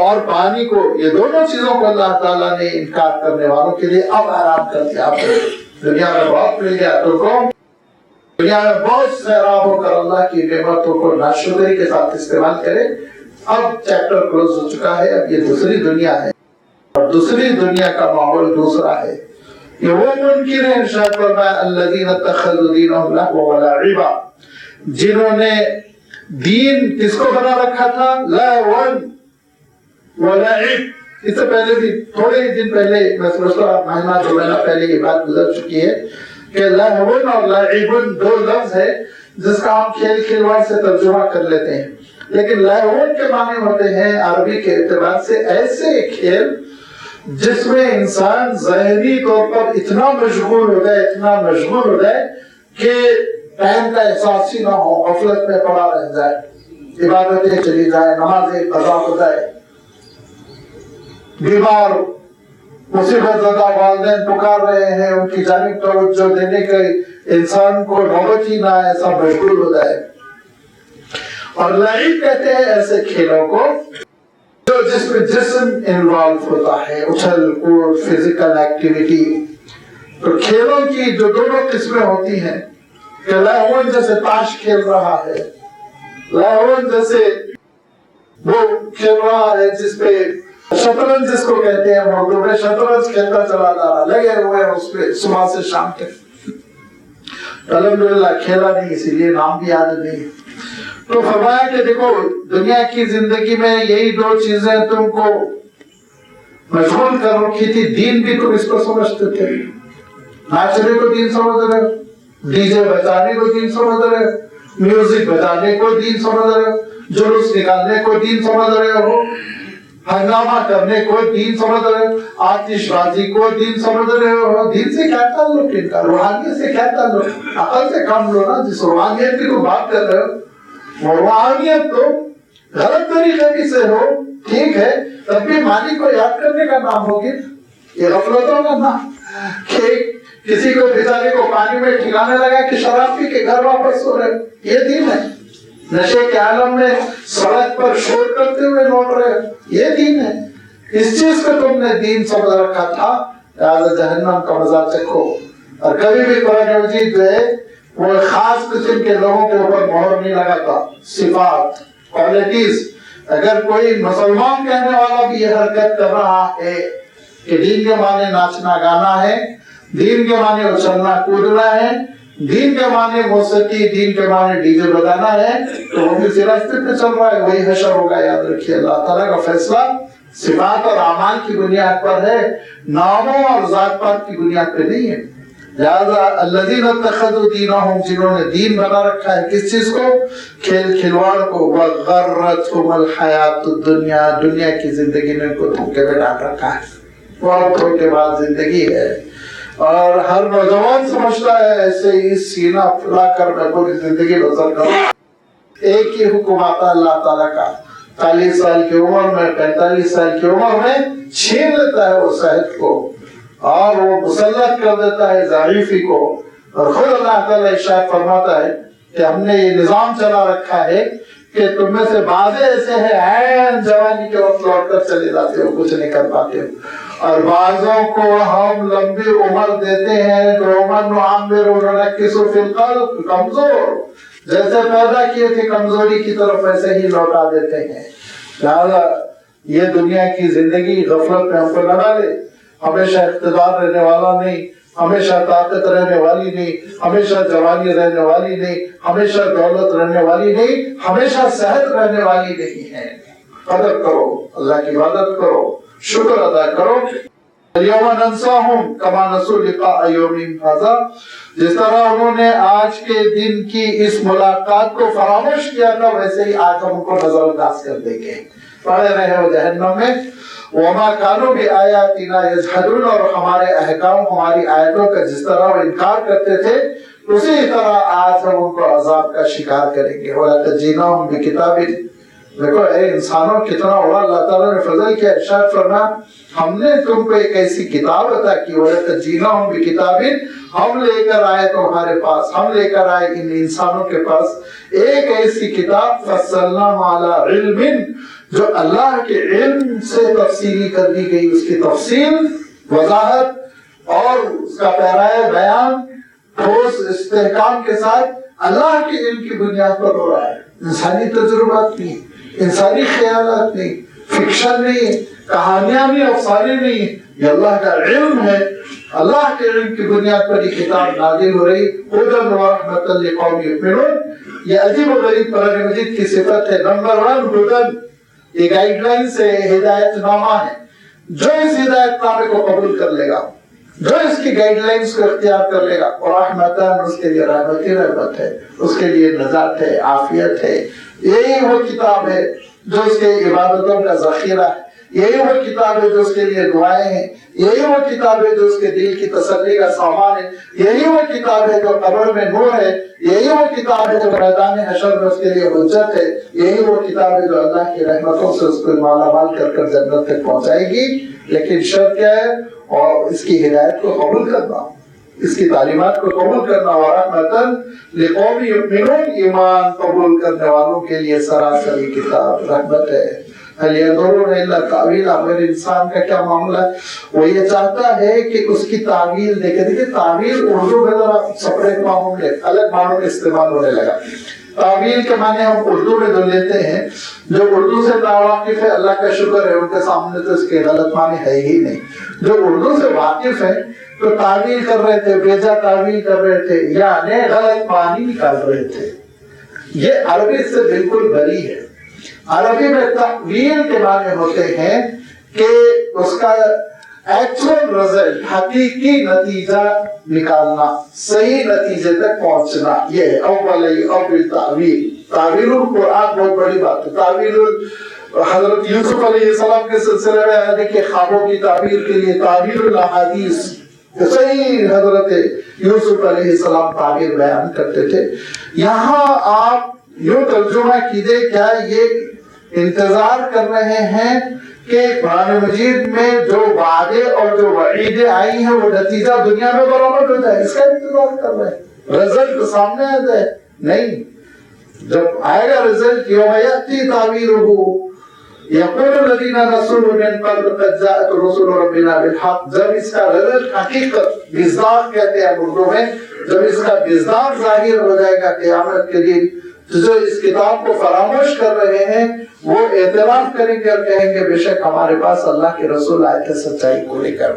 اور پانی کو، یہ دونوں چیزوں کو اللہ تعالیٰ نے انکار کرنے والوں کے لیے اب حرام کر دیا۔ آپ دنیا میں بہت مل گیا تو کو، دنیا میں بہت سیراب ہو کر اللہ کی نعمتوں کو ناشکری کے ساتھ استعمال کرے۔ اب چیپٹر کلوز ہو چکا ہے، اب یہ دوسری دنیا ہے اور دوسری دنیا کا ماحول دوسرا ہے۔ یہ وہ منکر ہیں، ارشاد فرمایا الذین اتخذوا دینہم لہوا ولعبا، جنہوں نے دین کس کو بنا رکھا تھا؟ لہوا ولعب۔ اس سے پہلے بھی تھوڑے دن پہلے، میں سمجھتا ہوں مہینہ دو مہینہ پہلے یہ بات گزر چکی ہے کہ لہون اور لعبن دو لفظ ہے جس کا ہم کھیل کھلواڑ سے ترجمہ کر لیتے ہیں، لیکن لہون کے معنی ہوتے ہیں عربی کے اعتبار سے ایسے کھیل جس میں انسان ذہنی طور پر اتنا مشغول ہو جائے کہ ٹائم کا احساس ہی نہ ہو، غفلت میں پڑا رہ جائے، عبادتیں چلی جائیں، نمازیں قضا ہو جائے، بیمار مصیبت زدہ والدین پکار رہے ہیں، ان کی جانب توجہ دینے کے انسان کو نوبت ہی نہ آئے، ایسا مشغول ہو جائے۔ اور لعب کہتے ہیں ایسے کھیلوں کو جو جس میں جسم انوالو ہوتا ہے، اچھل کود، فزیکل ایکٹیویٹی۔ تو کھیلوں کی جو دونوں قسمیں ہوتی ہیں کہ لہون جیسے تاش کھیل رہا ہے، لہون جیسے وہ کھیل رہا ہے جس پہ شطرنج جس کو کہتے ہیں، اردو میں شطرنج کھیلتا چلا جا رہا، لگے ہوئے اس پہ صبح سے شام تک، الحمدللہ کھیلا نہیں اسی لیے نام بھی یاد نہیں۔ تو فرمایا کہ دیکھو دنیا کی زندگی میں یہی دو چیزیں تم کو مشغول کر رکھی تھی، دین بھی تم اس کو سمجھتے تھے، ناچنے کو دین سمجھ رہے ہو، ڈی جے بجانے کو دین سمجھ رہے ہو، میوزک بجانے کو دین سمجھ رہے ہو، جلوس نکالنے کو دین سمجھ رہے ہو، ہنگامہ کرنے کو دین سمجھ رہے ہو، آتش بازی کو دین سمجھ رہے ہو۔ دین سے کیا تعلق ان کا؟ روحانیت سے کیا تعلق؟ عقل سے کام لو نا، جس روحانیت کی تم بات کر رہے ہو، روحانیت تو غلط طریقے بھی سے ہو، ٹھیک ہے، تب بھی مالک کو یاد کرنے کا نام ہوگی، یہ غفلت ہوگا نا کہ کسی کو بیچارے کو پانی میں ٹھکانے لگا کہ شراب پی کے گھر واپس ہو رہے، یہ دین ہے؟ نشے کے عالم میں سڑک پر شور کرتے ہوئے لوٹ رہے، یہ دین ہے؟ اس چیز کو تم نے دین سمجھ رکھا تھا، لہٰذا جہنم کا مزہ چکھو۔ اور کبھی بھی قرآن مجید جو ہے وہ خاص قسم کے لوگوں کے اوپر مہر نہیں لگاتا، صفات، کوالٹیز۔ اگر کوئی مسلمان کہنے والا بھی یہ حرکت کر رہا ہے کہ دین کے معنی ناچنا گانا ہے، دین کے معنی اچھلنا کودنا ہے، دین کے معنی موسیقی، دین کے معنی ڈی جے بجانا ہے، تو وہ بھی اسی راستے پہ چل رہا ہے، وہی حشر ہوگا۔ یاد رکھیے اللہ تعالیٰ کا فیصلہ صفات اور اعمال کی بنیاد پر ہے، ناموں اور ذات پات کی بنیاد پہ نہیں ہے۔ لہذا الذین اتخذوا دینہم، جنہوں نے دین بنا رکھا ہے کس چیز کو؟ کھیل کھلواڑ کو، وغرتہم الحیات الدنیا، دنیا کی زندگی نے ان کو دھوکے میں ڈال رکھا ہے، بہت دھوکے باز زندگی ہے۔ اور ہر نوجوان سمجھتا ہے ایسے ہی سینہ پھلا کر میں پوری زندگی بسر کروں، ایک ہی حکم آتا اللہ تعالیٰ کا، 40 سال کی عمر میں، 45 سال کی عمر میں چھین لیتا ہے وہ صحت کو اور وہ مسلط کر دیتا ہے ضعیفی کو۔ اور خود اللہ تعالیٰ ارشاد فرماتا ہے کہ ہم نے یہ نظام چلا رکھا ہے کہ تم میں سے بعض ایسے ہیں عین جوانی کے وقت لوٹ کر چلے جاتے ہو، کچھ نہیں کر پاتے ہو، اور بعضوں کو ہم لمبی عمر دیتے ہیں، تو عمر نعمر وننکس فی الخلق، کمزور جیسے پیدا کیے تھے کمزوری کی طرف ایسے ہی لوٹا دیتے ہیں۔ لہذا یہ دنیا کی زندگی غفلت میں ہم کو نہ ڈالے، ہمیشہ اقتدار رہنے والا نہیں، ہمیشہ طاقت رہنے والی نہیں، ہمیشہ جوانی رہنے والی نہیں، ہمیشہ دولت رہنے والی نہیں، ہمیشہ صحت رہنے والی نہیں ہے۔ قدر کرو، اللہ کی عبادت کرو، شکر ادا کرو۔ اليوم ننساہم کما نسوا لقاء یومہم ھذا، جس طرح انہوں نے آج کے دن کی اس ملاقات کو فراموش کیا تھا، ویسے ہی آج ہم ان کو نظر انداز کر دیں گے، پڑے رہے وہ جہنم میں۔ وما كانوا بآياتنا يجحدون، اور ہمارے احکام، ہماری آیتوں کا جس طرح وہ انکار کرتے تھے اسی طرح آج ہم ان کو عذاب کا شکار کریں گے۔ وَلَقَدْ جِئْنَاهُمْ بِكِتَابٍ، دیکھو اے انسانوں کتنا بڑا اللہ تعالیٰ نے فضل کیا، ارشاد فرمایا ہم نے تم کو ایک ایسی کتاب عطا کی، وَلَقَدْ جِئْنَاهُمْ بِكِتَابٍ، ہم لے کر آئے تمہارے پاس، ہم لے کر آئے ان انسانوں کے پاس ایک ایسی کتاب، فَصَّلْنَاهُ عَلَىٰ عِلْمٍ، جو اللہ کے علم سے تفصیلی کر دی گئی، اس کی تفصیل، وضاحت اور اس کا پیرائے بیان ٹھوس استحکام کے ساتھ اللہ کے علم کی بنیاد پر ہو رہا ہے۔ انسانی تجربات نہیں، انسانی خیالات نہیں، فکشن نہیں، کہانیاں نہیں، افسانے نہیں، یہ اللہ کا علم ہے۔ اللہ کے علم کی بنیاد پر یہ کتاب نازل ہو رہی، ہدی و رحمۃ لقوم یؤمنون۔ یہ عجیب و غریب قرآن مجید کی صفت ہے۔ نمبر 1 ہدی، یہ گائیڈ لائنز ہے، ہدایت نامہ ہے۔ جو اس ہدایت نامے کو قبول کر لے گا، جو اس کی گائیڈ لائنز کو اختیار کر لے گا، اور رحمتاً، اس کے لیے رحمت ہے، اس کے لیے نجات ہے، عافیت ہے۔ یہی وہ کتاب ہے جو اس کے عبادتوں کا ذخیرہ ہے، یہی وہ کتاب ہے جو اس کے لیے دعائیں ہیں، یہی وہ کتاب ہے جو اس کے دل کی تسلی کا سامان ہے، یہی وہ کتاب ہے جو قبر میں نور ہے، یہی وہ کتاب ہے جو میدان حشر میں اس کے لیے حجت ہے، یہی وہ کتاب ہے جو اللہ کی رحمتوں سے اس کو مالا مال کر کر جنت تک پہنچائے گی۔ لیکن شرط کیا ہے؟ اور اس کی ہدایت کو قبول کرنا، اس کی تعلیمات کو قبول کرنا۔ ورحمتاً لقوم یؤمنون، ایمان قبول کرنے والوں کے لیے سراسر کتاب رحمت ہے۔ هل ينظرون الا تاویل، مگر انسان کا کیا معاملہ ہے؟ وہ یہ چاہتا ہے کہ اس کی تعویل دیکھے۔ دیکھیں تعویل اردو میں ذرا سپریٹ معنوں میں، الگ معنوں میں استعمال ہونے لگا۔ تعویل کے معنی ہم اردو میں جو لیتے ہیں، جو اردو سے ناواقف ہے اللہ کا شکر ہے، ان کے سامنے تو اس کے غلط معنی ہے ہی نہیں۔ جو اردو سے واقف ہے تو تعویل کر رہے تھے، بیجا تعویل کر رہے تھے، یعنی غلط معنی نکال رہے تھے۔ یہ عربی سے بالکل بری ہے۔ عربی میں تعویل کے معنی ہوتے ہیں کہ اس کا ایکچوئل رزلٹ، حقیقی نتیجہ نکالنا، صحیح نتیجے تک پہنچنا، یہ ہے اول تعویل۔ تعویل القرآن بہت بڑی بات ہے۔ تعویل حضرت یوسف علیہ السلام کے سلسلے میں آیا کہ خوابوں کی تعبیر کے لیے تعویل الاحادیث، صحیح حضرت یوسف علیہ السلام تعبیر بیان کرتے تھے۔ یہاں آپ یوں ترجمہ کیجئے، کیا یہ انتظار کر رہے ہیں کہ قرآن مجید میں جو وعدے اور جو وعیدیں آئی ہیں وہ نتیجہ دنیا میں برآمد ہو جائے، اس کا انتظار کر رہے ہیں، رزلٹ سامنے آ جائے؟ نہیں، جب آئے گا رزلٹ، یوم یأتی تعبیرہ یقول الذین نسوا من قبل قد جاءت رسل ربنا بالحق، جب اس کا رزلٹ حقیقت، مصداق کہتے ہیں اردو میں، جب اس کا مصداق ظاہر ہو جائے گا قیامت کے دن، جو اس کتاب کو فراموش کر رہے ہیں وہ اعتراف کریں گے اور کہیں گے بے شک ہمارے پاس اللہ کے رسول آئے تھے سچائی کو لے کر۔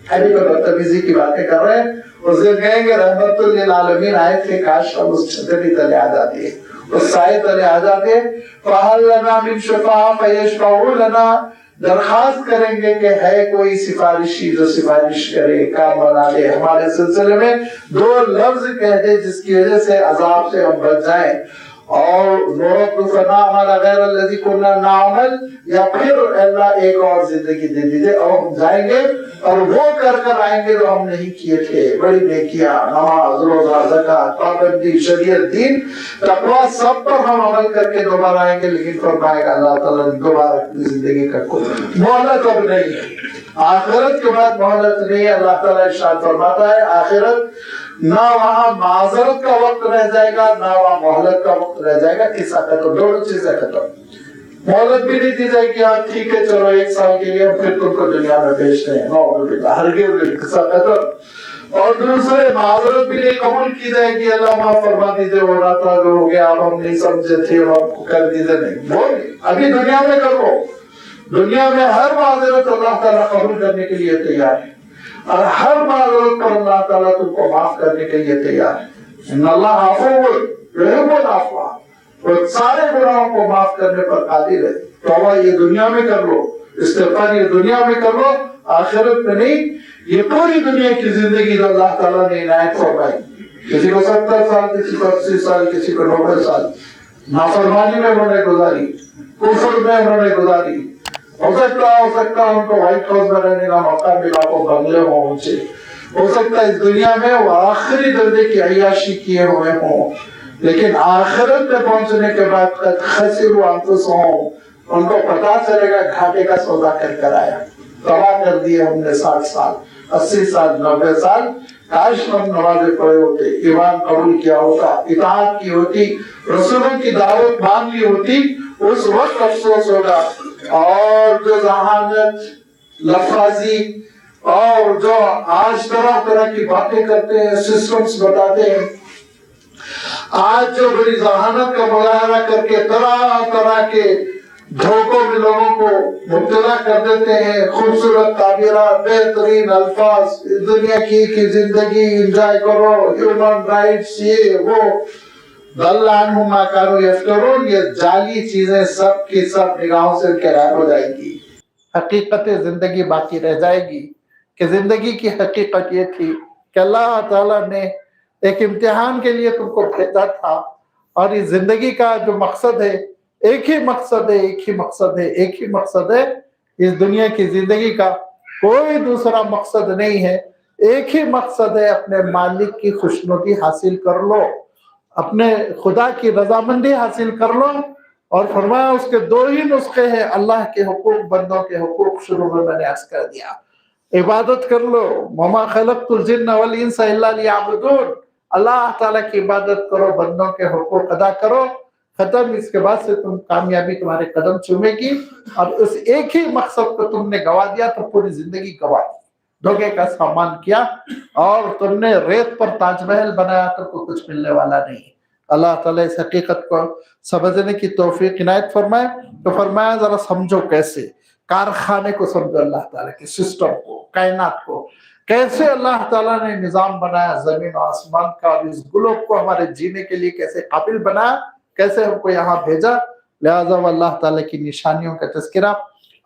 ابھی تو بدتمیزی کی باتیں کر رہے ہیں، اس دن کہیں گے رحمت للعالمین آئے تھے، کاش ہم اس چھتری تلے آ جاتے ہیں، اس سائے تلے آ جاتے ہیں۔ فَهَلْ لَنَا مِن شُفَعَاءَ فَيَشْفَعُوا لَنَا، درخواست کریں گے کہ ہے کوئی سفارشی جو سفارش کرے، کام بنا دے ہمارے سلسلے میں، دو لفظ کہہ دے جس کی وجہ سے عذاب سے ہم بچ جائیں، اور فَنَعْمَلَ غَيْرَ الَّذِي كُنَّا نَعْمَلْ، یا پھر اللہ ایک اور زندگی دے دیجئے اور ہم جائیں گے اور وہ کر کر آئیں گے جو ہم نہیں کیے تھے، بڑی نیکیاں، نماز، روزہ، زکوٰۃ، پابندی، شریعت، دین، تقویٰ، سب پر ہم عمل کر کے دوبارہ آئیں گے۔ لیکن فرمائے گا اللہ تعالیٰ نے دوبارہ اپنی زندگی کا کوئی مہلت اب نہیں ہے، آخرت کے بعد مہلت نہیں ہے۔ اللہ تعالیٰ ارشاد فرماتا ہے آخرت نہ وہاں معذرت کا وقت رہ جائے گا، نہ وہاں مہلت کا وقت رہ جائے گا، قصہ ختم، دونوں چیزیں ختم۔ مہلت بھی نہیں دی جائے کہ ہاں ٹھیک ہے چلو 1 سال کے لیے پھر تم کو دنیا میں بھیجتے ہیں، ہرگز، قصہ ختم۔ اور دوسرے معذرت بھی نہیں قبول کی جائے گی، اللہ معاف فرما دیجیے، ہو رہا تھا جو ہو گیا، اب ہم نہیں سمجھے تھے، اب آپ کو کر دیجیے، نہیں، وہ ابھی دنیا میں کرو۔ دنیا میں ہر معذرت اللہ تعالیٰ قبول کرنے کے لیے تیار ہے، اور ہر معذرت پر اللہ تعالیٰ تم کو معاف کرنے کے لیے تیار ہے۔ ان اللہ عفو یحب العفو، وہ سارے گناہوں کو معاف کرنے پر قادر ہے۔ توبہ یہ دنیا میں کر لو، استغفار یہ دنیا میں کر لو، آخرت میں نہیں۔ یہ پوری دنیا کی زندگی جو اللہ تعالیٰ نے عنایت فرمائی، کسی کو 70 سال، کسی کو 80 سال، کسی کو 90 سال نافرمانی میں انہوں نے گزاری، کفر میں انہوں نے گزاری۔ ہو سکتا ہے ان کو وائٹ ہاؤس میں رہنے کا موقع ملا ہو، بنگلے ہوں اونچے، ہو سکتا ہے اس دنیا میں وہ آخری درجے کی عیاشی کیے ہوئے ہوں، لیکن آخرت میں پہنچنے کے بعد قد خسروا انفسهم، ان کو پتا چلے گا گھاٹے کا سودا کر آیا، تباہ کر دیے ہم نے 60 سال، 80 سال، 90 سال۔ کاش ہم نمازیں پڑھے ہوتے، ایمان قبول کیا ہوتا، اطاعت کی ہوتی، رسولوں کی دعوت مان لی ہوتی، اس وقت افسوس ہوگا اور جو ذہانت لفاظی اور جو آج طرح طرح کی باتیں کرتے ہیں، سسٹمز بتاتے ہیں، آج جو بڑی ذہانت کا مظاہرہ کر کے طرح طرح کے دھوکوں میں لوگوں کو مبتلا کر دیتے ہیں، خوبصورت تعبیرات، بہترین الفاظ، دنیا کی زندگی انجوائے کرو، ہیومن رائٹس، یہ وہ، ضل عنہم ما کانوا یفترون، یہ جعلی چیزیں سب کی سب نگاہوں سے ان کے غائب ہو جائے گی۔ حقیقت زندگی باقی رہ جائے گی کہ زندگی کی حقیقت یہ تھی کہ اللہ تعالیٰ نے ایک امتحان کے لیے تم کو بھیجا تھا، اور اس زندگی کا جو مقصد ہے ایک ہی مقصد ہے، ایک ہی مقصد ہے، ایک ہی مقصد ہے۔ اس دنیا کی زندگی کا کوئی دوسرا مقصد نہیں ہے، ایک ہی مقصد ہے، اپنے مالک کی خوشنودی حاصل کر لو، اپنے خدا کی رضامندی حاصل کر لو۔ اور فرمایا اس کے دو ہی نسخے ہیں، اللہ کے حقوق، بندوں کے حقوق، شروع میں نے عرض کر دیا۔ عبادت کر لو، وما خلقت الجن والانس الا لیعبدون، اللہ تعالیٰ کی عبادت کرو، بندوں کے حقوق ادا کرو، ختم۔ اس کے بعد سے تم کامیابی تمہارے قدم چومے گی، اور اس ایک ہی مقصد کو تم نے گوا دیا تو پوری زندگی گوا دی، دھوکے کا سامان کیا، اور تم نے ریت پر تاج محل بنایا تو کچھ ملنے والا نہیں۔ اللہ تعالیٰ اس حقیقت کو سمجھنے کی توفیق عنایت فرمائے۔ تو فرمایا ذرا سمجھو، کیسے کارخانے کو سمجھو، اللہ تعالیٰ کے سسٹم کو، کائنات کو، کیسے اللہ تعالیٰ نے نظام بنایا زمین و آسمان کا، اور اس گلوب کو ہمارے جینے کے لیے کیسے قابل بنایا، کیسے ہم کو یہاں بھیجا۔ لہذا اللہ تعالیٰ کی نشانیوں کا تذکرہ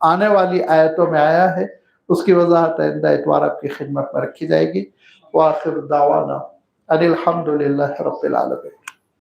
آنے والی آیتوں میں آیا ہے، اس کی وضاحت آئندہ اتوار آپ کی خدمت میں رکھی جائے گی۔ وآخر دعوانا ان الحمد للہ رب العالمین۔